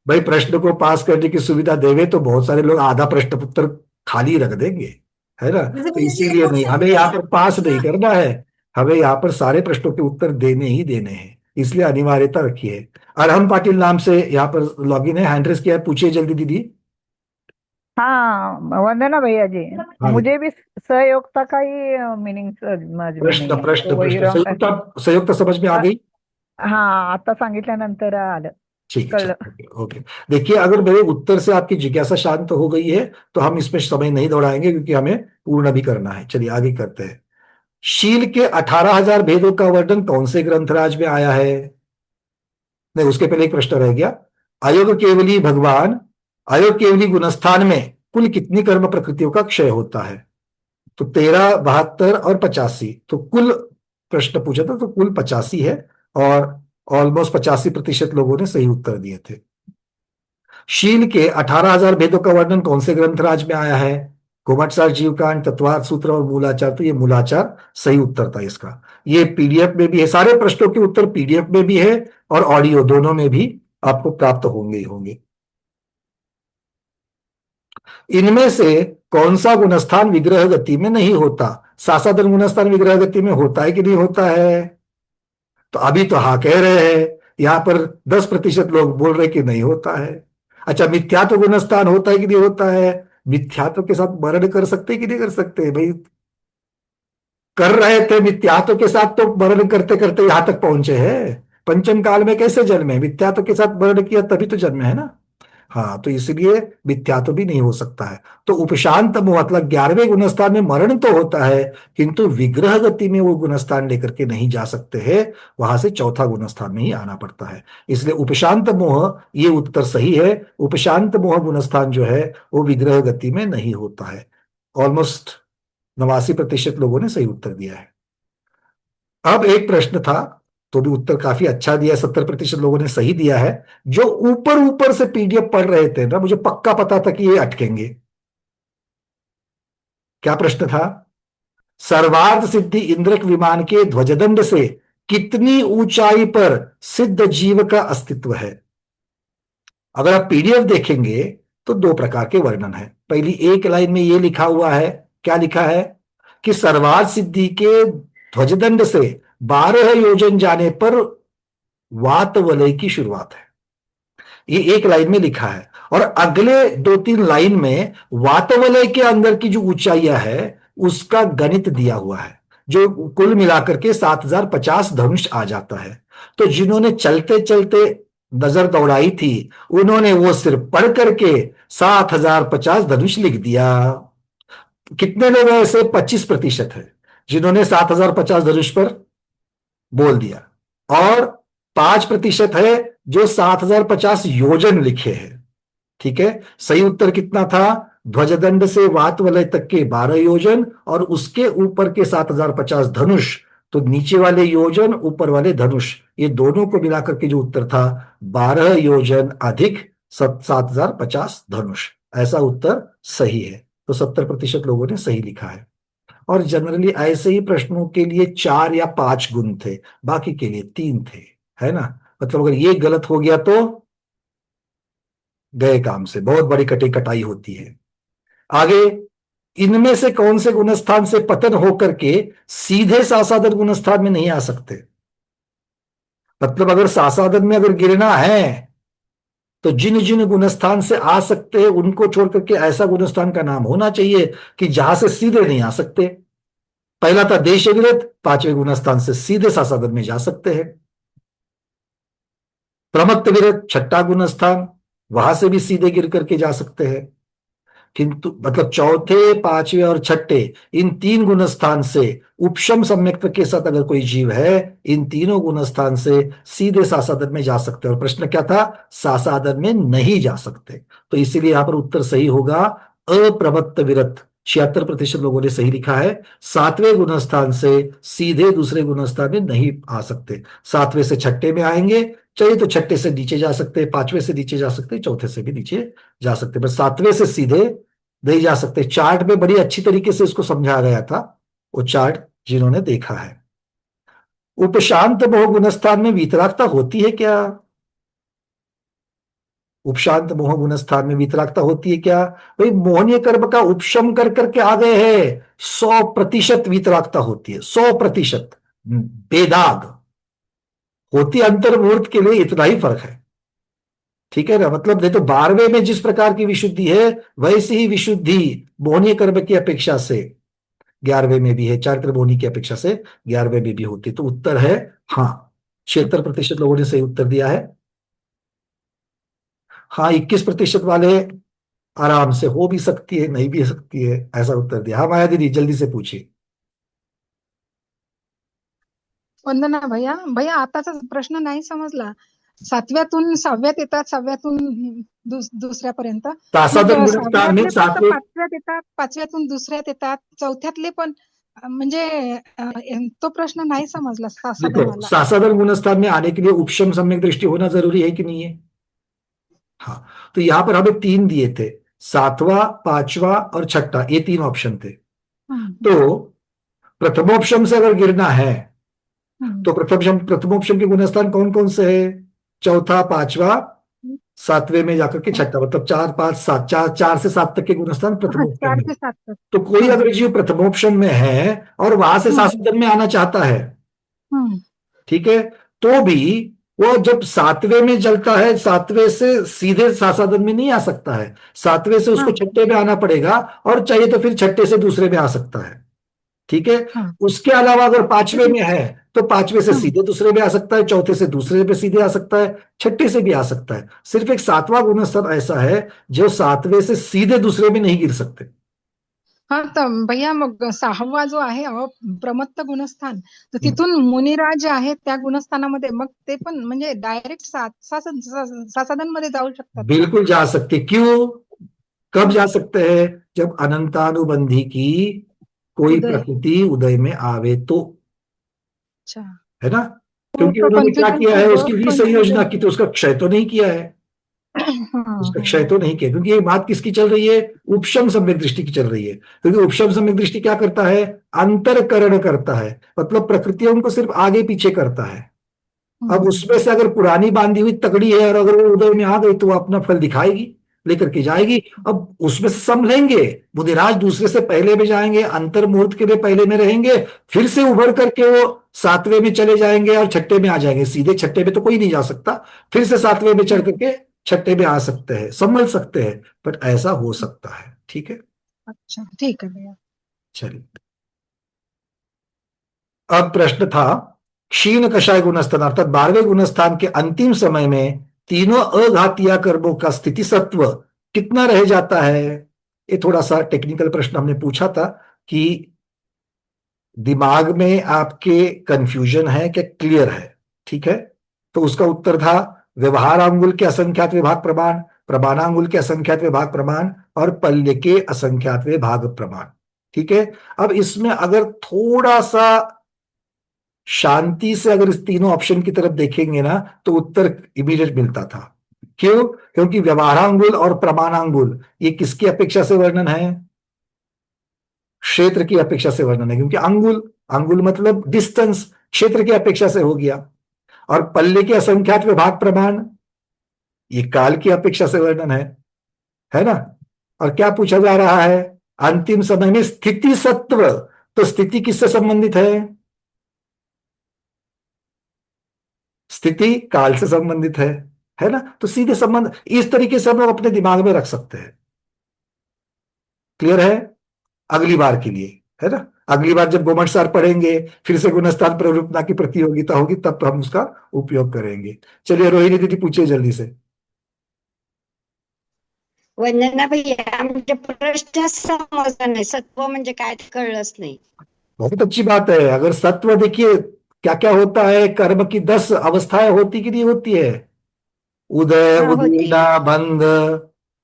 भाई प्रश्न को पास करने की सुविधा देवे तो बहुत सारे लोग आधा प्रश्न उत्तर खाली रख देंगे, है ना? जैसे तो भैया जी एक इसीलिए नहीं, क्वेश्चन हमें में यहाँ पर पास नहीं करना है, हमें यहाँ पर सारे प्रश्नों के उत्तर देने ही देने हैं, इसलिए अनिवार्यता रखी है। अरहम पाटिल नाम से यहाँ पर लॉगिन है, हैंड रेस किया है, पूछिए जल्दी दीदी। हाँ वंदना भैया जी, हाँ दीदी। मुझे भी सहयोगिता का ही मीनिंग समझ में प्रश्न नाही आहे, तो प्रश्न वही प्रश्न संयुक्ता, संयुक्ता समझ में आ अ, गई? हाँ आता सांगितल्यानंतर आलं, ठीक है, कळलं. चलो ओके ओके। देखिए, अगर मेरे उत्तर से आपकी जिज्ञासा शांत हो गई है तो हम इसमें समय नहीं दौड़ाएंगे, क्योंकि हमें पूर्ण भी करना है। चलिए आगे करते हैं। शील के 18,000 भेदों का वर्णन कौन से ग्रंथराज में आया है? नहीं, उसके पहले एक प्रश्न रह गया। अयोग केवली भगवान, अयोग केवली गुणस्थान में कुल कितनी कर्म प्रकृतियों का क्षय होता है? तो 13, 72 और 85, तो कुल प्रश्न पूछा था, तो कुल 85 है, और ऑलमोस्ट 85% लोगों ने सही उत्तर दिए थे। शील के 18,000 भेदों का वर्णन कौन से ग्रंथराज में आया है? घुमटसार, जीवकांड, तत्वार्थ सूत्र और मूलाचार। तो ये मूलाचार सही उत्तर था इसका। ये पीडीएफ में भी है, सारे प्रश्नों के उत्तर पीडीएफ में भी है और ऑडियो दोनों में भी आपको प्राप्त होंगे ही होंगे। इनमें से कौन सा गुणस्थान विग्रह गति में नहीं होता? सासाधन गुणस्थान विग्रह गति में होता है कि नहीं होता है? तो अभी तो हाँ कह रहे हैं, यहां पर 10% लोग बोल रहे कि नहीं होता है। अच्छा, मिथ्यात्व गुणस्थान होता है कि नहीं होता है? मिथ्यात्व के साथ मरण कर सकते कि नहीं कर सकते भाई? कर रहे थे मिथ्यात्व के साथ, तो मरण करते करते यहां तक पहुंचे हैं। पंचम काल में कैसे जन्मे? मिथ्यात्व के साथ मरण किया तभी तो जन्मे है ना। हाँ, तो इसलिए मिथ्यात्व भी नहीं हो सकता है। तो उपशांत मतलब 11वें गुणस्थान में मरण तो होता है, किंतु विग्रह गति में वो गुणस्थान लेकर के नहीं जा सकते हैं, वहां से चौथा गुणस्थान में ही आना पड़ता है। इसलिए उपशांत मोह, ये उत्तर सही है। उपशांत मोह गुणस्थान जो है वो विग्रह गति में नहीं होता है। ऑलमोस्ट 89% लोगों ने सही उत्तर दिया है। अब एक प्रश्न था, तो भी उत्तर काफी अच्छा दिया, 70% लोगों ने सही दिया है। जो ऊपर ऊपर से पीडीएफ पढ़ रहे थे ना, मुझे पक्का पता था कि ये अटकेंगे। क्या प्रश्न था? सर्वार्थ सिद्धि इंद्रक विमान के ध्वजदंड से कितनी ऊंचाई पर सिद्ध जीव का अस्तित्व है? अगर आप पीडीएफ देखेंगे तो 2 प्रकार के वर्णन है। पहली एक लाइन में ये लिखा हुआ है, क्या लिखा है? कि सर्वार्थ सिद्धि के ध्वजदंड से 12 योजन जाने पर वात वलय की शुरुआत है, ये एक लाइन में लिखा है। और अगले 2-3 लाइन में वातवलय के अंदर की जो ऊंचाइयां है उसका गणित दिया हुआ है, जो कुल मिलाकर के 7,050 धनुष आ जाता है। तो जिन्होंने चलते चलते नजर दौड़ाई थी, उन्होंने वो सिर्फ पढ़ करके 7,050 धनुष लिख दिया। कितने लोग ऐसे? 25% है जिन्होंने 7,050 धनुष पर बोल दिया, और 5% है जो 7,050 योजन लिखे हैं। ठीक है, सही उत्तर कितना था? ध्वजदंड से वात वलय तक के 12 योजन और उसके ऊपर के 7050 धनुष, तो नीचे वाले योजन ऊपर वाले धनुष, ये दोनों को मिलाकर के जो उत्तर था 12 योजन अधिक 7050 धनुष, ऐसा उत्तर सही है। तो 70% लोगों ने सही लिखा है। और जनरली ऐसे ही प्रश्नों के लिए 4 या 5 गुण थे, बाकी के लिए 3 थे, है ना। मतलब अगर ये गलत हो गया तो गए काम से, बहुत बड़ी कटाई होती है। आगे, इनमें से कौन से गुणस्थान से पतन होकर के सीधे सासादन गुणस्थान में नहीं आ सकते। मतलब अगर सासादन में अगर गिरना है तो जिन जिन गुणस्थान से आ सकते हैं उनको छोड़ करके ऐसा गुणस्थान का नाम होना चाहिए कि जहां से सीधे नहीं आ सकते। पहला था देश विरत, 5वें गुणस्थान से सीधे सासादन में जा सकते हैं। प्रमत्त विरत 6ठा गुणस्थान, वहां से भी सीधे गिर करके जा सकते हैं। किंतु मतलब चौथे, 5वें और 6ठे, इन 3 गुणस्थान से उपशम सम्यक्त के साथ अगर कोई जीव है, इन तीनों गुणस्थान से सीधे सासादन में जा सकते हैं। और प्रश्न क्या था, सासादन में नहीं जा सकते। तो इसीलिए यहां पर उत्तर सही होगा अप्रमत्त विरत। 76% लोगों ने सही लिखा है। 7वें गुणस्थान से सीधे दूसरे गुणस्थान में नहीं आ सकते। 7वें से 6ठे में आएंगे, चाहिए तो 6ठे से नीचे जा सकते हैं, 5वें से नीचे जा सकते हैं, चौथे से भी नीचे जा सकते हैं, पर 7वें से सीधे नहीं जा सकते। चार्ट में बड़ी अच्छी तरीके से इसको समझाया गया था, वो चार्ट जिन्होंने देखा है। उपशांत मोह गुणस्थान में वीतरागता होती है क्या? उपशांत मोह गुणस्थान में वीतरागता होती है क्या? भाई मोहनीय कर्म का उपशम कर करके आ गए हैं, 100% वीतरागता होती है, 100% बेदाग होती। अंतर्मुहूर्त के लिए इतना ही फर्क है, ठीक है ना। मतलब नहीं तो 12वें में जिस प्रकार की विशुद्धि है वैसी ही विशुद्धि मोहनीय कर्म की अपेक्षा से 11वें में भी है, चारित्र मोहनी की अपेक्षा से 11वें में भी होती। तो उत्तर है हाँ। 76% लोगों ने सही उत्तर दिया है। हाँ, 21% वाले आराम से हो भी सकती है, नहीं भी हो सकती है, ऐसा उत्तर दिया। हाँ माया दीदी, जल्दी से पूछिए। वंदना भैया, भैया आताचा प्रश्न नाही समजला. 7व्यातून 6व्यात येतात, 6व्यातून दुसऱ्यापर्यंत. मग तासादन गुणस्थान में 6व्यातले फक्त 7वें, 5व्यात येतात, 5व्यातून दुसऱ्यात येतात, चौथ्यातले पण म्हणजे तो प्रश्न नाही समजला सासादन देखो वाला. सासादन गुणस्थान में आने के लिए उपशम सम्यक दृष्टि होना जरूरी है कि नहीं है? हाँ, तो यहां पर हमें 3 दिए थे, 7वां, 5वां और 6ठा, ये 3 ऑप्शन थे। तो प्रथमोपशम से अगर गिरना है तो प्रथमोपशम के गुणस्थान कौन कौन से है? चौथा, 5वां, 7वें में जाकर के 6ठा, मतलब 4, 5, 7, 4 से 7 तक के गुणस्थान प्रथमोपशम 4 में। से 7 तक. तो कोई अगर जीव प्रथमोपशम में है और वहां से सासादन में आना चाहता है, ठीक है, तो भी वो जब 7वें में चलता है, 7वें से सीधे सासादन में नहीं आ सकता है, 7वें से उसको 6ठे में आना पड़ेगा, और चाहिए तो फिर 6ठे से दूसरे में आ सकता है, ठीक है। उसके अलावा अगर 5वें में है तो 5वें से सीधे दूसरे में आ सकता है, चौथे से दूसरे में सीधे आ सकता है, 6ठे से भी आ सकता है। सिर्फ एक 7वां गुणस्थान ऐसा है जो 7वें से सीधे दूसरे में नहीं गिर सकते। हा, तर भैया मग 6वा जो आहे प्रमत्त गुणस्थान, तर तिथून मुनिराज आहे त्या गुणस्थानामध्ये, मग ते पण म्हणजे डायरेक्ट सासादन मध्ये जाऊ शकतात. बिल्कुल जा सकते। क्यों? कब जा सकते हैं? जब अनंतानुबंधी की कोई प्रकृति उदय में आवे तो, अच्छा, है ना। क्योंकि उन्होंने क्या किया है, उसकी विसंयोजना की, तो उसका क्षय तो नहीं किया है, उसका क्षय तो नहीं किया। क्योंकि ये बात किसकी चल रही है? उपशम सम्यक दृष्टि की चल रही है। क्योंकि उपशम सम्यक दृष्टि क्या करता है? अंतरकरण करता है, मतलब प्रकृतियों को सिर्फ आगे पीछे करता है। अब उसमें से अगर पुरानी बांधी हुई तकड़ी है और अगर वो उदय में आ गई तो वो अपना फल दिखाएगी, लेकर के जाएगी। अब उसमें से संभलेंगे, मुदिराज दूसरे से पहले में जाएंगे, अंतर मुहूर्त के लिए पहले में रहेंगे, फिर से उभर करके वो 7वें में चले जाएंगे और 6ठे में आ जाएंगे। सीधे 6ठे में तो कोई नहीं जा सकता, फिर से 7वें में चढ़ करके 6ठे में आ सकते हैं, संभल सकते हैं, बट ऐसा हो सकता है, ठीक है। अच्छा, ठीक है भैया। चलिए, अब प्रश्न था क्षीण कषाय गुणस्थान, अर्थात 12वें गुणस्थान के अंतिम समय में तीनों अघातीय कर्मों का स्थिति सत्व कितना रह जाता है? ये थोड़ा सा टेक्निकल प्रश्न हमने पूछा था कि दिमाग में आपके कंफ्यूजन है क्या क्लियर है, ठीक है। तो उसका उत्तर था व्यवहार अंगुल के असंख्यात विभाग प्रमाण, प्रमाणांगुल के असंख्यात विभाग प्रमाण और पल्ले के असंख्यात विभाग प्रमाण। ठीक है, अब इसमें अगर थोड़ा सा शांति से अगर इस तीनों ऑप्शन की तरफ देखेंगे ना तो उत्तर इमीडिएट मिलता था। क्यों? क्योंकि व्यवहारांगुल और प्रमाणांगुल ये किसकी अपेक्षा से वर्णन है? क्षेत्र की अपेक्षा से वर्णन है, क्योंकि अंगुल, अंगुल मतलब डिस्टेंस, क्षेत्र की अपेक्षा से हो गया। और पल्ले के असंख्यात विभाग प्रमाण ये काल की अपेक्षा से वर्णन है ना। और क्या पूछा जा रहा है? अंतिम समय में स्थिति सत्व, तो स्थिति किससे संबंधित है? स्थिति काल से संबंधित है ना। तो सीधे संबंध इस तरीके से हम लोग अपने दिमाग में रख सकते हैं। क्लियर है? अगली बार के लिए, है ना, अगली बार जब गोमट सार पढ़ेंगे, फिर से गुणस्थान प्ररूपना की प्रतियोगिता होगी, तब हम उसका उपयोग करेंगे। चलिए रोहिणी दीदी पूछिए जल्दी से। वंदना भैया, म्हणजे प्रश्न समजला नाही, सत्व म्हणजे काय ते कळलंच नाही। बहुत अच्छी बात है। अगर सत्व, देखिए क्या क्या होता है, कर्म की 10 अवस्थाएं होती कि नहीं होती है? उदय, हाँ, होती उदीना, बंध,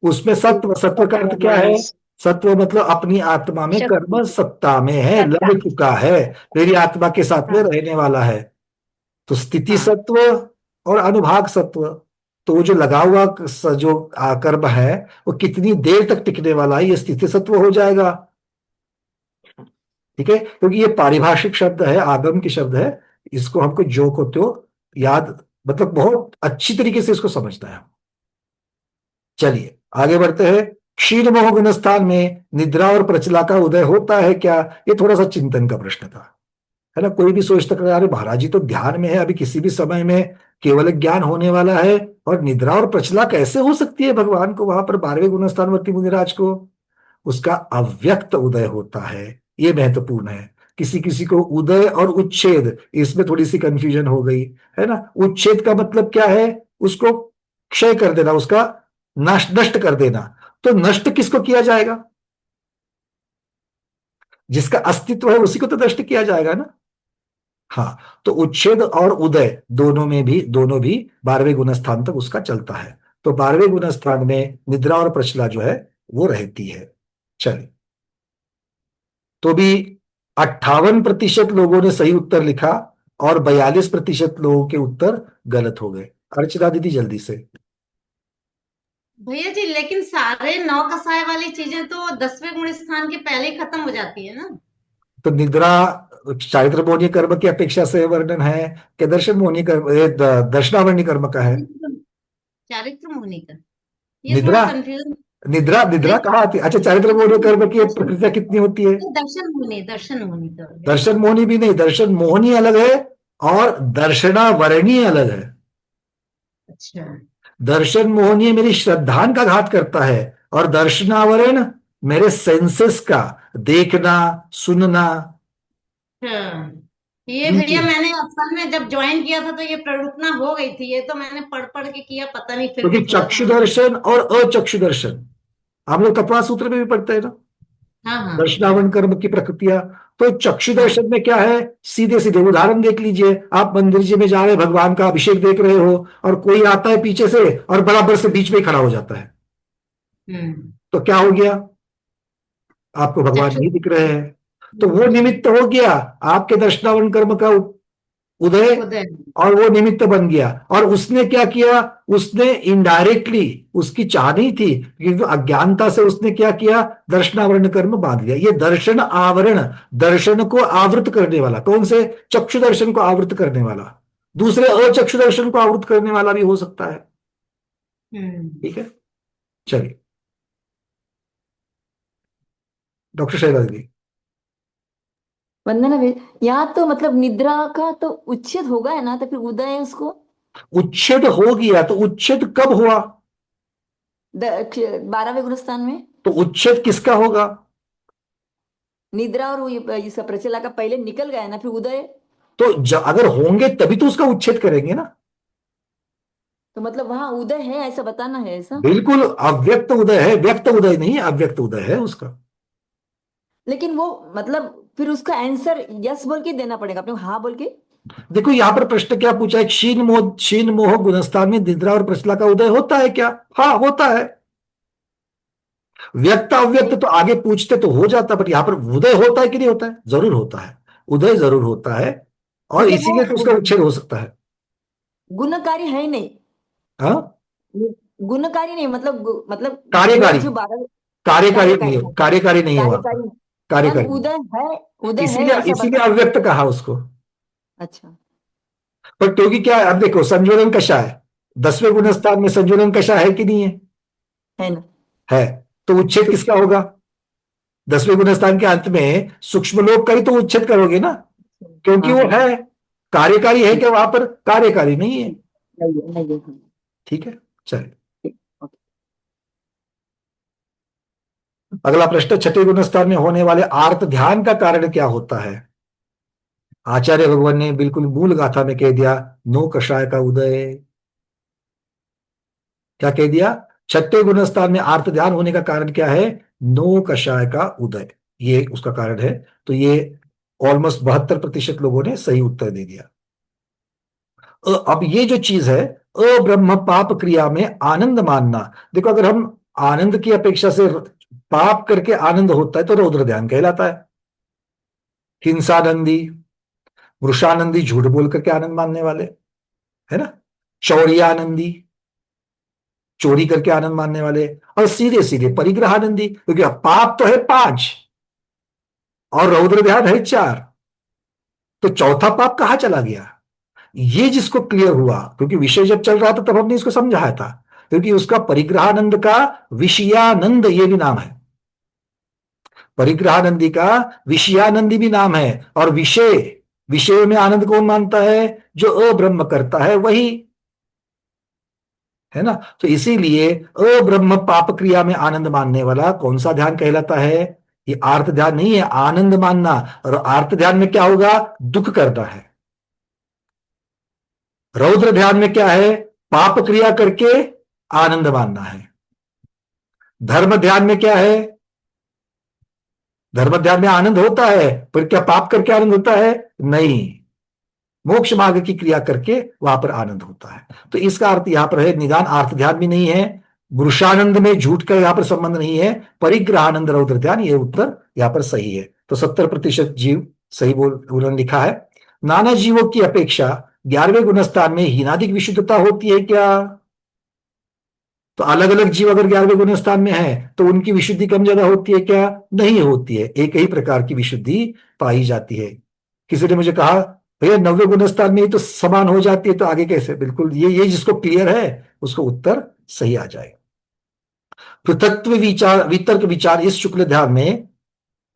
उसमें सत्व, सत्व का अर्थ क्या है? सत्व मतलब अपनी आत्मा में शक्ति। कर्म सत्ता में है, सत्ता। लग चुका है, मेरी आत्मा के साथ में हाँ। रहने वाला है। तो स्थिति हाँ। सत्व और अनुभाग सत्व, तो वो जो लगा हुआ जो कर्म है वो कितनी देर तक टिकने वाला है, ये स्थिति सत्व हो जाएगा। ठीक है, क्योंकि ये पारिभाषिक शब्द है, आगम के शब्द है, इसको हमको जो को त्यो याद, मतलब बहुत अच्छी तरीके से इसको समझना है। चलिए आगे बढ़ते हैं। क्षीण मोह गुणस्थान में निद्रा और प्रचला का उदय होता है क्या? ये थोड़ा सा चिंतन का प्रश्न था, है ना। कोई भी सोचता है अरे महाराज जी तो ध्यान में है, अभी किसी भी समय में केवल ज्ञान होने वाला है, और निद्रा और प्रचला कैसे हो सकती है भगवान को वहां पर 12वें गुणस्थानवर्ती मुनिराज को? उसका अव्यक्त उदय होता है, ये महत्वपूर्ण है। किसी किसी को उदय और उच्छेद, इसमें थोड़ी सी कंफ्यूजन हो गई, है ना। उच्छेद का मतलब क्या है? उसको क्षय कर देना, उसका नष्ट कर देना। तो नष्ट किसको किया जाएगा? जिसका अस्तित्व है उसी को तो नष्ट किया जाएगा ना। हाँ, तो उच्छेद और उदय दोनों भी 12वें गुणस्थान तक उसका चलता है। तो 12वें गुणस्थान में निद्रा और प्रचला जो है वो रहती है। चलिए, तो भी 58% लोगों ने सही उत्तर लिखा और 42% लोगों के उत्तर गलत हो गए। अर्चना दीदी जल्दी से। भैया जी, लेकिन सारे 9 कसाय वाली चीजें तो 10वें गुण स्थान के पहले ही खत्म हो जाती है ना। तो निद्रा चारित्र मोहनी कर्म की अपेक्षा से वर्णन है कि दर्शन मोहनी कर्म, दर्शनावरणी कर्म का है? चारित्र मोहनी का ये निद्रा, थोड़ा कंफ्यूज। निद्रा निद्रा कहाँ आती है? अच्छा, चारित्र मोहनी कर्म की प्रक्रिया कितनी होती है? दर्शन मोहनी का दर्शन मोहनी भी नहीं, दर्शन मोहनी अलग है और दर्शनावरणी अलग है। अच्छा। दर्शन मोहनी मेरी श्रद्धान का घात करता है, और दर्शनावरण मेरे सेंसेस का, देखना, सुनना। हाँ, ये जी, भैया जी। मैंने असल में जब ज्वाइन किया था तो ये प्ररूपना हो गई थी, ये तो मैंने पढ़ पढ़ के किया, पता नहीं फिर क्योंकि भी थोड़ा चक्षु सा। दर्शन और अचक्षु दर्शन हम लोग कपाल सूत्र में भी पढ़ते हैं ना, हाँ हाँ दर्शनावरण कर्म की प्रकृतियां। तो चक्षु हाँ। दर्शन में क्या है? सीधे सीधे उदाहरण देख लीजिए, आप मंदिर जी में जा रहे, भगवान का अभिषेक देख रहे हो, और कोई आता है पीछे से और बराबर से बीच में ही खड़ा हो जाता है, तो क्या हो गया? आपको भगवान चक्षु नहीं दिख रहे हैं, तो वो निमित्त हो गया आपके दर्शनावरण कर्म का उदय, उदय। और वो निमित्त बन गया। और उसने क्या किया? उसने इनडायरेक्टली, उसकी चाह नहीं थी, क्योंकि अज्ञानता से उसने क्या किया? दर्शनावरण कर्म बांध लिया। ये दर्शन आवरण, दर्शन को आवृत करने वाला, कौन से? चक्षु दर्शन को आवृत करने वाला, दूसरे अचक्षु दर्शन को आवृत करने वाला भी हो सकता है। ठीक है, चलिए डॉक्टर शैला दीदी। वंदना भैया, यहाँ तो मतलब निद्रा का तो उच्छेद होगा है ना, तो फिर उदय है उसको। उच्छेद हो गया, तो उच्छेद कब हुआ? 12वें गुणस्थान में तो उच्छेद किसका होगा? निद्रा और इसका प्रचला का पहले निकल गया है ना, फिर उदय। तो अगर होंगे तभी तो उसका उच्छेद करेंगे ना। तो मतलब वहां उदय है ऐसा बताना है, ऐसा? बिल्कुल अव्यक्त उदय है, व्यक्त उदय नहीं, अव्यक्त उदय है उसका। लेकिन वो मतलब फिर उसका आंसर यस बोल के देना पड़ेगा अपने को, हाँ बोल के। देखो यहाँ पर प्रश्न क्या पूछा है, क्षीण मोह गुणस्थान में निद्रा और प्रचला का उदय होता है क्या? हाँ होता है। व्यक्त अव्यक्त तो आगे पूछते तो हो जाता, बट यहाँ पर उदय होता है कि नहीं होता है? जरूर होता है, उदय जरूर होता है, और मतलब इसीलिए तो उसका वो उच्छेद हो सकता है। गुणकारी है ही नहीं, हाँ, गुणकारी नहीं, मतलब वो कार्यकारी, जो 12 कार्यकारी नहीं कार्यकारी हो, है, कार्यकारी नहीं है वहां पर, कार्यकारी कार्यकारी मतलब नहीं। उदय है, उदय है इसीलिए ऐसा इसीलिए बता। अव्यक्त कहा उसको। अच्छा। पर क्योंकि क्या है, अब देखो संजोलन कशा है, 10वें हाँ गुणस्थान में संजोलन कशा है कि नहीं है? है ना। है। तो उच्छेद किसका होगा? 10वें गुणस्थान के अंत में सूक्ष्म लोक का ही तो उच्छेद करोगे ना, क्योंकि हाँ वो हाँ है। कार्यकारी है क्या वहां पर? कार्यकारी नहीं है। नहीं है, नहीं है, हाँ, ठीक है, चलिए ठीक, ओके। अगला प्रश्न, छठे गुणस्थान में होने वाले आर्त ध्यान का कारण क्या होता है? आचार्य भगवान ने बिल्कुल मूल गाथा में कह दिया, नो कषाय का उदय। क्या कह दिया? छठे गुणस्थान में आर्त ध्यान होने का कारण क्या है? नो कषाय का उदय, ये उसका कारण है। तो ये ऑलमोस्ट 72% लोगों ने सही उत्तर दे दिया। अब ये जो चीज है, अब्रह्म पाप क्रिया में आनंद मानना, देखो अगर हम आनंद की अपेक्षा से पाप करके आनंद होता है तो रौद्र ध्यान कहलाता है। हिंसानंदी, वृषानंदी झूठ बोल करके आनंद मानने वाले, है ना। चौड़ियानंदी, चोरी करके आनंद मानने वाले। और सीधे सीधे परिग्रहानंदी, क्योंकि पाप तो है 5 और रौद्र ध्यान है 4, तो चौथा पाप कहां चला गया? ये जिसको क्लियर हुआ, क्योंकि विषय जब चल रहा था तब हमने इसको समझाया था, क्योंकि उसका परिग्रहानंद का विषयानंद ये भी नाम है, परिग्रहानंदी का विषयानंदी भी नाम है। और विषय, विषय में आनंद कौन मानता है? जो अब्रह्म करता है वही, है ना। तो इसीलिए अब्रह्म पाप क्रिया में आनंद मानने वाला कौन सा ध्यान कहलाता है? ये आर्त ध्यान नहीं है, आनंद मानना। और आर्त ध्यान में क्या होगा? दुख करना है। रौद्र ध्यान में क्या है? पाप क्रिया करके आनंद मानना है। धर्म ध्यान में क्या है? धर्म ध्यान में आनंद होता है, पर क्या पाप करके आनंद होता है? नहीं, मोक्ष मार्ग की क्रिया करके वहां पर आनंद होता है। तो इसका अर्थ यहां पर है, निदान आर्त ध्यान भी नहीं है, वृषानंद में झूठ का यहां पर संबंध नहीं है, परिग्रहानंद रौद्र ध्यान, ये उत्तर यहां पर सही है। तो 70% जीव सही बोल उन्होंने लिखा है। नाना जीवों की अपेक्षा 11वें गुणस्थान में हीनादिक विशुद्धता होती है क्या? तो अलग अलग जीव अगर 11वें गुण स्थान में है तो उनकी विशुद्धि कम ज्यादा होती है क्या? नहीं होती है, एक ही प्रकार की विशुद्धि पाई जाती है। किसी ने मुझे कहा भैया 90वें गुण स्थान में ही तो समान हो जाती है, तो आगे कैसे? बिल्कुल ये जिसको क्लियर है उसको उत्तर सही आ जाएगा। पृथक्त्व विचार, वितर्क विचार, इस शुक्ल ध्यान में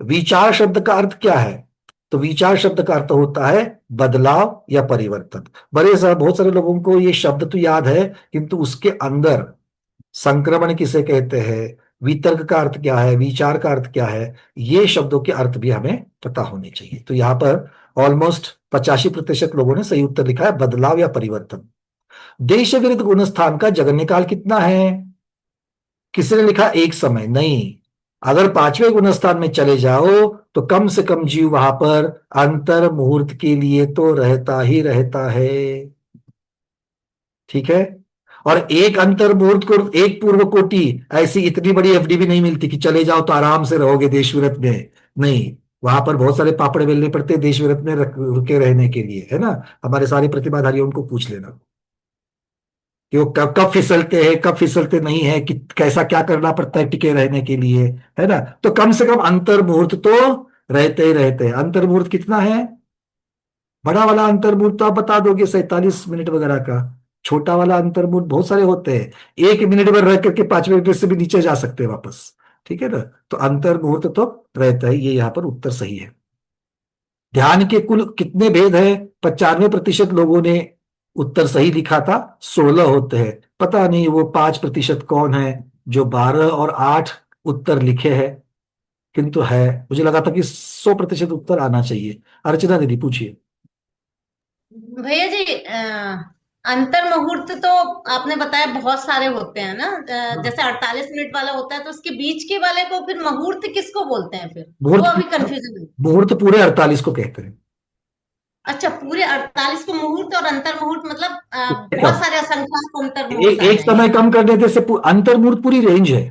विचार शब्द का अर्थ क्या है? तो विचार शब्द का अर्थ होता है बदलाव या परिवर्तन। बहुत सारे लोगों को ये शब्द तो याद है, किंतु उसके अंदर संक्रमण किसे कहते हैं, वितर्क का अर्थ क्या है, विचार का अर्थ क्या है, ये शब्दों के अर्थ भी हमें पता होने चाहिए। तो यहां पर ऑलमोस्ट 85% लोगों ने सही उत्तर लिखा है, बदलाव या परिवर्तन। देश विरुद्ध गुणस्थान का जगन्यकाल कितना है? किसी ने लिखा एक समय, नहीं। अगर 5वें गुणस्थान में चले जाओ तो कम से कम जीव वहां पर अंतर मुहूर्त के लिए तो रहता ही रहता है। ठीक है। और एक अंतर मुहूर्त को, एक पूर्व कोटि, ऐसी इतनी बड़ी एफडी भी नहीं मिलती कि चले जाओ तो आराम से रहोगे देश विरत में। नहीं, वहां पर बहुत सारे पापड़ बेलने पड़ते हैं देश विरत में रुके रहने के लिए, है ना। हमारे सारे प्रतिभाधारियों उनको पूछ लेना कि वो कब कब फिसलते हैं, कब फिसलते नहीं है, कि कैसा क्या करना पड़ता है टिके रहने के लिए, है ना। तो कम से कम अंतर मुहूर्त तो रहते ही रहते हैं। अंतर मुहूर्त कितना है? बड़ा वाला अंतर मुहूर्त तो आप बता दोगे 47 मिनट वगैरह का। छोटा वाला अंतर मुहूर्त बहुत सारे होते हैं, 1 मिनट में रह करके 5वें मिनट से भी नीचे जा सकते हैं वापस। ठीक है ना। तो अंतर मुहूर्त तो रहता है, ये यहाँ पर उत्तर सही है। ध्यान के कुल कितने भेद है? 95% लोगों ने उत्तर सही लिखा था, 16 होते हैं। पता नहीं वो 5% कौन है जो 12 और 8 उत्तर लिखे हैं, किंतु है। मुझे लगा था कि 100% उत्तर आना चाहिए। अर्चना दीदी पूछिए। भैया जी अंतर मुहूर्त तो आपने बताया बहुत सारे होते हैं ना, जैसे 48 मिनट वाला होता है, तो उसके बीच के वाले को फिर मुहूर्त किसको बोलते हैं फिर? वो मुहूर्त, अभी कंफ्यूजन है। मुहूर्त पूरे 48 को कहते हैं। अच्छा, पूरे 48 को मुहूर्त और अंतर मुहूर्त मतलब एक बहुत सारे असंख्यात अंतर मुहूर्त आ एक समय जाएंगे। कम कर देने से अंतर मुहूर्त पूरी रेंज है,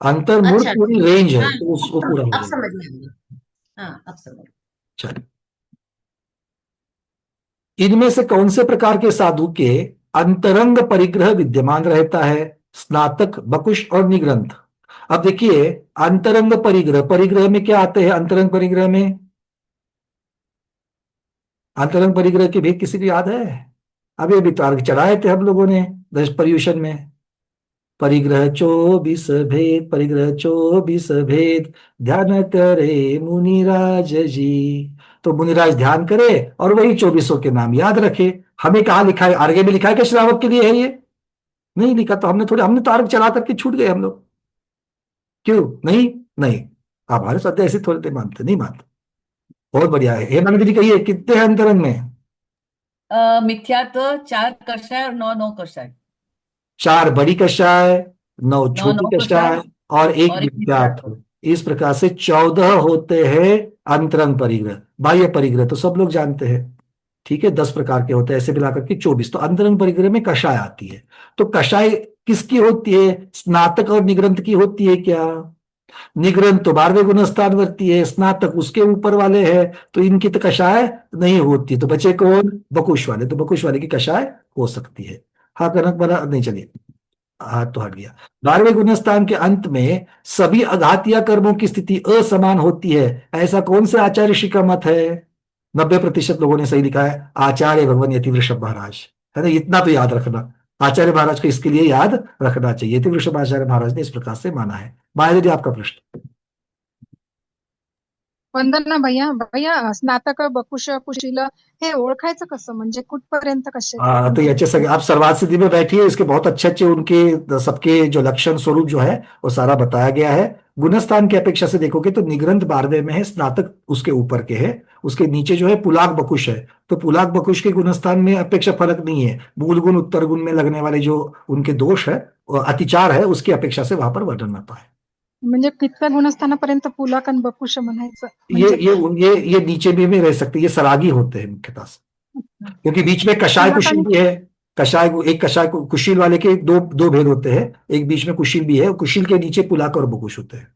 अंतर मुहूर्त अच्छा, पूरी रेंज है, हाँ, तो उसको पूरा हो अब जाएगा। समझ में आ गया। हाँ, अब समझ। चलिए, इनमें से कौन से प्रकार के साधु के अंतरंग परिग्रह विद्यमान रहता है? स्नातक, बकुश और निग्रंथ। अब देखिए, अंतरंग परिग्रह, परिग्रह में क्या आते हैं? अंतरंग परिग्रह में, अंतरंग परिग्रह के भेद किसी को याद है? अभी तार्क चढ़ाए थे हम लोगों ने दश पर्यूषण में। परिग्रह 24 भेद, परिग्रह 24 भेद, ध्यान करे मुनिराज जी। तो मुनिराज ध्यान करे और वही 24 के नाम याद रखे। हमें कहाँ लिखा है? आर्गे में लिखा है कि श्रावक के लिए है ये? नहीं लिखा, तो हमने तो आर्ग चला करके छूट गए हम लोग। क्यों नहीं? नहीं, आप हमारे साथ ऐसे थोड़े थे, मानते नहीं? मानते। बहुत बढ़िया है। हेमांगी दीदी कहिए, कितने हैं अंतरंग में? मिथ्यात्व 4 कषाय और 9 9 कषाय। 4 बड़ी कषाय, 9 9 छोटी 9 कषाय कषाय और एक और एक मिथ्यात्व। विद्यात्व। इस प्रकार से 14 होते हैं अंतरंग परिग्रह। बाह्य परिग्रह तो सब लोग जानते हैं, ठीक है, 10 प्रकार के होते हैं, ऐसे मिलाकर के 24। तो अंतरंग परिग्रह में कषाय आती है। तो कषाय किसकी होती है? स्नातक और निग्रंथ की होती है क्या? निग्रंथ तो 12वें गुणस्थान वर्ती है, स्नातक उसके ऊपर वाले हैं, तो इनकी तो कषाय नहीं होती। तो बचे कौन? बकुश वाले। तो बकुश वाले की कषाय हो सकती है। हाँ, कनक बना नहीं, चलिए, हाथ तो हट गया। 12वें गुणस्थान के अंत में सभी अघातीय कर्मों की स्थिति असमान होती है, ऐसा कौन से आचार्य ऋषि का मत है? 90% लोगों ने सही लिखा है, आचार्य भगवान यति वृषभ महाराज, है ना? इतना तो याद रखना, आचार्य महाराज को इसके लिए याद रखना चाहिए। यति वृषभ आचार्य महाराज ने इस प्रकार से माना है। माया दीदी, आपका प्रश्न। वंदना भैया, स्नातक, बकुश, कुशील हे ओळखायचं कसं? म्हणजे कुठपर्यंत कसे तो ये अच्छे से आप सर्वात सिद्धि में बैठिए, इसके बहुत अच्छे अच्छे उनके सबके जो लक्षण स्वरूप जो है वो सारा बताया गया है। गुणस्थान की अपेक्षा से देखोगे तो निग्रंथ 12वें में है, स्नातक उसके ऊपर के है, उसके नीचे जो है पुलाक बकुश है। तो पुलाक बकुश के गुणस्थान में अपेक्षा फर्क नहीं है, मूल गुण उत्तर गुण में लगने वाले जो उनके दोष है, अतिचार है, उसकी अपेक्षा से वहां पर वर्णन आता है। म्हणजे कितव्या गुणस्थानापर्यंत पुलाक आणि बकुश म्हणायचं? ये म्हणजे ये ये नीचे भी रह सकते हैं, ये सरागी होते हैं मुख्यतः से, क्योंकि बीच में कषाय पुलाक कुशील आणि भी है। कषाय, एक कषाय कुशील वाले के दो दो भेद होते हैं, एक बीच में कुशील भी है, कुशील के नीचे पुलाक और बकुश होते हैं।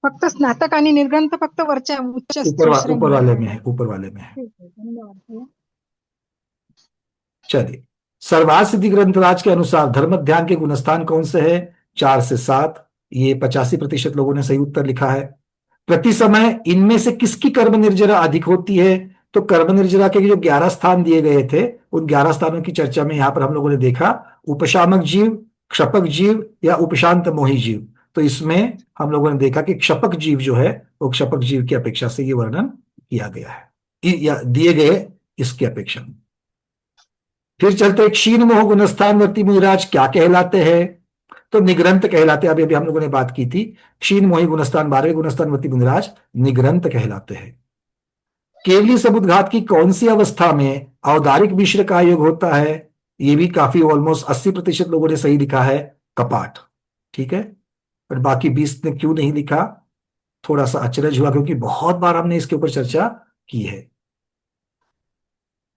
फक्त स्नातक आणि निर्ग्रंथ फक्त वरच्या उच्च ऊपर श्रेणी वाले में है, ऊपर वाले में है। ठीक आहे, धन्यवाद भैया। चलिए, सर्वार्थ सिद्धि ग्रंथराज के अनुसार धर्म ध्यान के गुणस्थान कौन से है? 4 से 7। ये 85% लोगों ने सही उत्तर लिखा है। प्रति समय इनमें से किसकी कर्म निर्जरा अधिक होती है? तो कर्म निर्जरा के जो 11 स्थान दिए गए थे, उन 11 स्थानों की चर्चा में यहां पर हम लोगों ने देखा, उपशामक जीव, क्षपक जीव या उपशांत मोही जीव। तो इसमें हम लोगों ने देखा कि क्षपक जीव जो है वो क्षपक जीव की अपेक्षा से ये वर्णन किया गया है, या दिए गए इसकी अपेक्षा में। फिर चलते, क्षीण मोह गुणस्थानवर्ती मुनिराज क्या कहलाते हैं? तो निग्रंथ कहलाते हैं। अभी अभी हम लोगों ने बात की थी, क्षीण मोही गुणस्थान 12वें गुणस्थानवर्ती मुनिराज निग्रंथ कहलाते हैं। केवली समुद्घात की कौन सी अवस्था में औदारिक मिश्र का योग होता है? ये भी काफी ऑलमोस्ट 80% लोगों ने सही लिखा है, कपाट, ठीक है। पर बाकी 20 ने क्यों नहीं लिखा, थोड़ा सा अचरज हुआ, क्योंकि बहुत बार हमने इसके ऊपर चर्चा की है।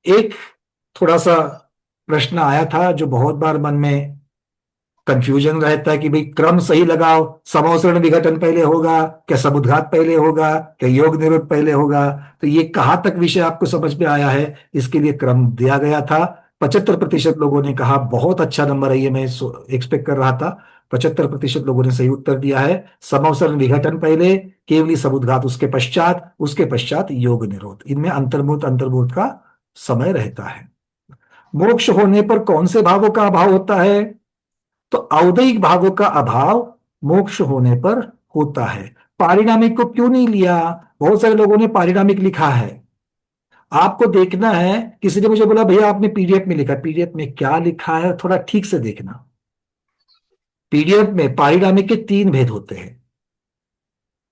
एक थोड़ा सा प्रश्न आया था जो बहुत बार मन में कंफ्यूजन रहता है कि भाई क्रम सही लगाओ, समोसरण विघटन पहले होगा क्या, समुद्घात पहले होगा क्या, योग निरोध पहले होगा? तो ये कहाँ तक विषय आपको समझ में आया है, इसके लिए क्रम दिया गया था। 75% लोगों ने कहा, बहुत अच्छा नंबर है, ये मैं एक्सपेक्ट कर रहा था। 75% लोगों ने सही उत्तर दिया है, समोसरण विघटन पहले, केवली समुद्घात उसके पश्चात योग निरोध। इनमें अंतर्मुहूर्त का समय रहता है। मोक्ष होने पर कौन से भावों का अभाव होता है? तो औदैहिक भावों का अभाव मोक्ष होने पर होता है। पारिणामिक को क्यों नहीं लिया? बहुत सारे लोगों ने पारिणामिक लिखा है, आपको देखना है। किसी ने मुझे बोला, भैया आपने पीडीएफ में लिखा, पीडीएफ में क्या लिखा है थोड़ा ठीक से देखना। पीडीएफ में पारिणामिक के 3 भेद होते हैं,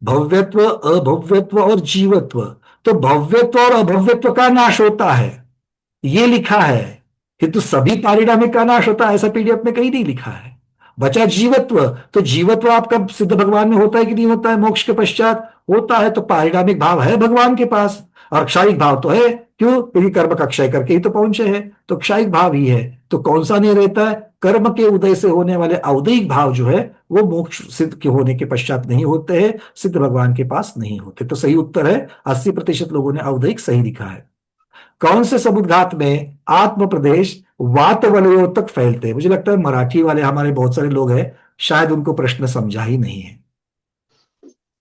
भव्यत्व, अभव्यत्व और जीवत्व। तो भव्यत्व और अभव्यत्व का नाश होता है, ये लिखा है, किंतु सभी पारिणामिक का नाश होता है ऐसा पीडीएफ में कहीं नहीं लिखा है। बचा जीवत्व, तो जीवत्व आपका सिद्ध भगवान में होता है कि नहीं होता है? मोक्ष के पश्चात होता है, तो पारिणामिक भाव है भगवान के पास, और क्षायिक भाव तो है क्यों? क्योंकि कर्म का क्षय करके ही तो पहुंचे हैं, तो क्षयिक भाव ही है। तो कौन सा नहीं रहता है? कर्म के उदय से होने वाले औदयिक भाव जो है वो मोक्ष सिद्ध के होने के पश्चात नहीं होते हैं, सिद्ध भगवान के पास नहीं होते। तो सही उत्तर है 80% लोगों ने औदयिक सही लिखा है। कौन से समुद्घात में आत्म प्रदेश वात वलयों तक फैलते हैं? मुझे लगता है मराठी वाले हमारे बहुत सारे लोग हैं, शायद उनको प्रश्न समझा ही नहीं है,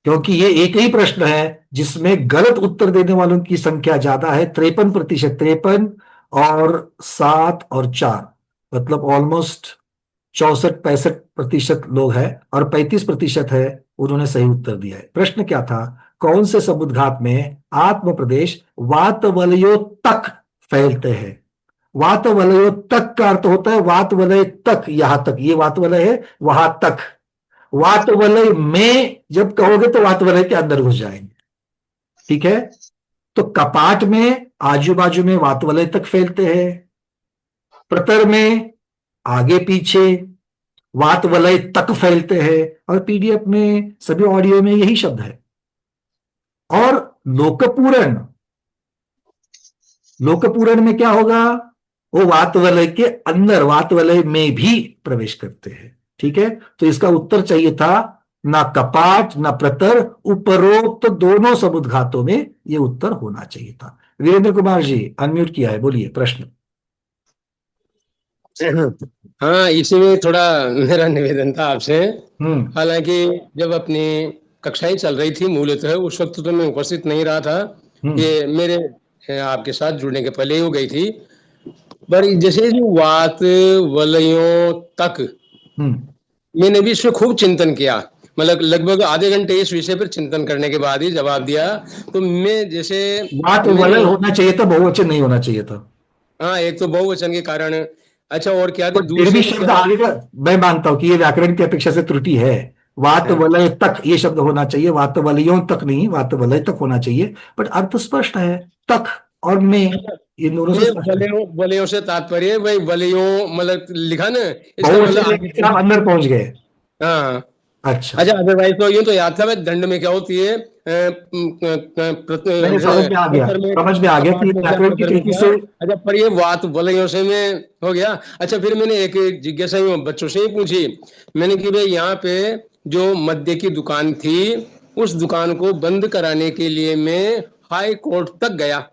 क्योंकि ये एक ही प्रश्न है जिसमें गलत उत्तर देने वालों की संख्या ज्यादा है, 53%। 53 और 7 और 4 मतलब ऑलमोस्ट 64-65% लोग हैं, और 35% है उन्होंने सही उत्तर दिया है। प्रश्न क्या था? कौन से समुद्घात में आत्म प्रदेश वात वलयों तक फैलते हैं? वात वलयों तक का अर्थ होता है वात वलय तक, यहां तक, ये वात वलय है, वहां तक। वात वलय में जब कहोगे तो वात वलय के अंदर घुस जाएंगे, ठीक है? तो कपाट में आजू बाजू में वात वलय तक फैलते हैं, प्रतर में आगे पीछे वात वलय तक फैलते हैं, और पीडीएफ में सभी ऑडियो में यही शब्द है। और लोकपूरण, लोकपूरण में क्या होगा? वो वात वलय के अंदर, वात वलय में भी प्रवेश करते हैं, ठीक है? तो इसका उत्तर चाहिए था ना कपाट ना प्रतर, उपरोक्त दोनों समुद्घातों में ये उत्तर होना चाहिए था। वीरेंद्र कुमार जी अनम्यूट किया है, बोलिए प्रश्न। हाँ, इसी में थोड़ा मेरा निवेदन था आपसे। हालांकि जब अपनी कक्षाएं चल रही थी मूलतः उस वक्त तो मैं उपस्थित नहीं रहा था, ये मेरे आपके साथ जुड़ने के पहले ही हो गई थी। पर जैसे जो वात वलयों तक, मैंने भी इसमें खूब चिंतन किया, मतलब लगभग आधे घंटे इस विषय पर चिंतन करने के बाद ही जवाब दिया। तो मैं जैसे वात वलय होना चाहिए था, बहुवचन नहीं होना चाहिए था। हाँ, एक तो बहुवचन के कारण। अच्छा, और क्या था? फिर भी शब्द आगे का मैं मानता हूं कि ये व्याकरण की अपेक्षा से त्रुटि है। वात वलय तक ये शब्द होना चाहिए, वात वलयों तक नहीं, वात वलय तक होना चाहिए। बट अर्थ स्पष्ट है, तक और में, इन दोनों से वलयों से तात्पर्य वही वलयों, मतलब लिखा ना, इसका मतलब अंदर पहुंच गए। हाँ, अच्छा अदरवाइज तो यूं तो याद था दंड में क्या होती है, समझ में आ गया, समझ में आ गया कि व्याकरण की त्रुटि से। अच्छा, पर ये वात वलयों से में हो गया। अच्छा, फिर मैंने एक जिज्ञासा बच्चों से ही पूछी, मैंने कि भाई यहाँ पे जो मद्य की दुकान थी उस दुकान को बंद कराने के लिए मैं हाई कोर्ट तक गया।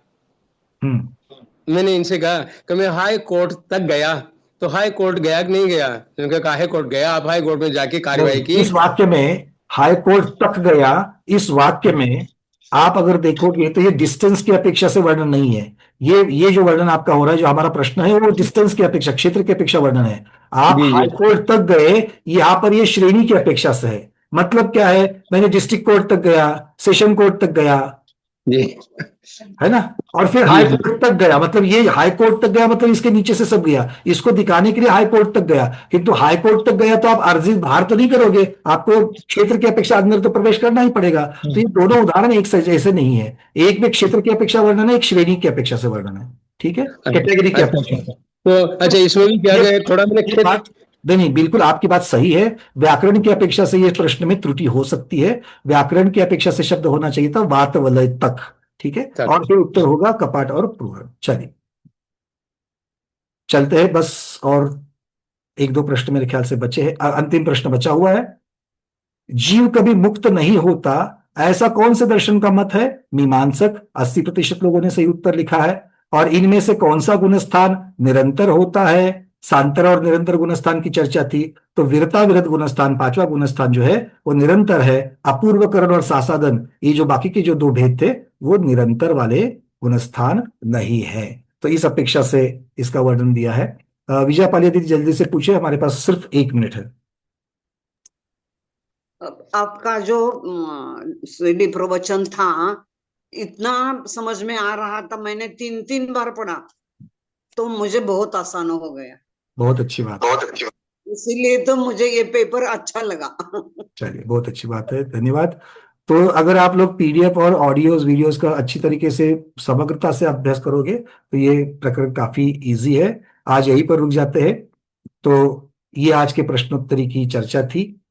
मैंने इनसे कहा कि मैं हाई कोर्ट तक गया, तो हाई कोर्ट गया कि नहीं गया? उन्होंने कहा हाई कोर्ट गया। आप हाई कोर्ट में जाके कार्यवाही की। इस वाक्य में हाई कोर्ट तक गया, इस वाक्य में आप अगर देखोगे तो ये डिस्टेंस की अपेक्षा से वर्णन नहीं है। ये जो वर्णन आपका हो रहा है, जो हमारा प्रश्न है, वो डिस्टेंस की अपेक्षा, क्षेत्र की अपेक्षा वर्णन है। आप हाई कोर्ट तक गए, यहाँ पर ये श्रेणी की अपेक्षा से है। मतलब क्या है? मैंने डिस्ट्रिक्ट कोर्ट तक गया, सेशन कोर्ट तक गया, है ना, और फिर हाई कोर्ट तक गया, मतलब ये हाई कोर्ट तक गया मतलब इसके नीचे से सब गया। इसको दिखाने के लिए हाई कोर्ट तक गया, किंतु हाई कोर्ट तक गया तो आप अर्जी बाहर तो नहीं करोगे, आपको क्षेत्र की अपेक्षा अंदर तो प्रवेश करना ही पड़ेगा। तो ये दोनों उदाहरण एक जैसे नहीं है। एक में क्षेत्र की अपेक्षा वर्णन है, एक श्रेणी की अपेक्षा से वर्णन है, ठीक है, कैटेगरी की अपेक्षा। तो अच्छा, इसमें भी क्या है, थोड़ा मैंने नहीं, बिल्कुल आपकी बात सही है। व्याकरण की अपेक्षा से ये प्रश्न में त्रुटि हो सकती है। व्याकरण की अपेक्षा से शब्द होना चाहिए था वात वलय तक, ठीक है, और फिर उत्तर होगा कपाट और प्रूढ़। चलिए चलते हैं बस, और एक दो प्रश्न मेरे ख्याल से बचे हैं। अंतिम प्रश्न बचा हुआ है। जीव कभी मुक्त नहीं होता, ऐसा कौन से दर्शन का मत है? मीमांसक 80% लोगों ने सही उत्तर लिखा है। और इनमें से कौन सा गुणस्थान निरंतर होता है? सांतर और निरंतर गुणस्थान की चर्चा थी, तो विरता विरत गुणस्थान, पांचवा गुणस्थान जो है वो निरंतर है। अपूर्वकरण और सासादन, ये जो बाकी के जो दो भेद थे वो निरंतर वाले गुणस्थान नहीं है। तो इस अपेक्षा से इसका वर्णन दिया है। विजय पालिया दीदी जल्दी से पूछे, हमारे पास सिर्फ 1 मिनट है। आपका जो सीडी प्रवचन था इतना समझ में आ रहा था, मैंने 3 बार पढ़ा तो मुझे बहुत आसान हो गया। बहुत अच्छी बात, बहुत अच्छी बात, इसीलिए तो मुझे ये पेपर अच्छा लगा। चलिए बहुत अच्छी बात है, धन्यवाद। तो अगर आप लोग पीडीएफ और ऑडियोज वीडियोस का अच्छी तरीके से समग्रता से अभ्यास करोगे तो ये प्रकरण काफी इजी है। आज यहीं पर रुक जाते हैं। तो ये आज के प्रश्नोत्तरी की चर्चा थी।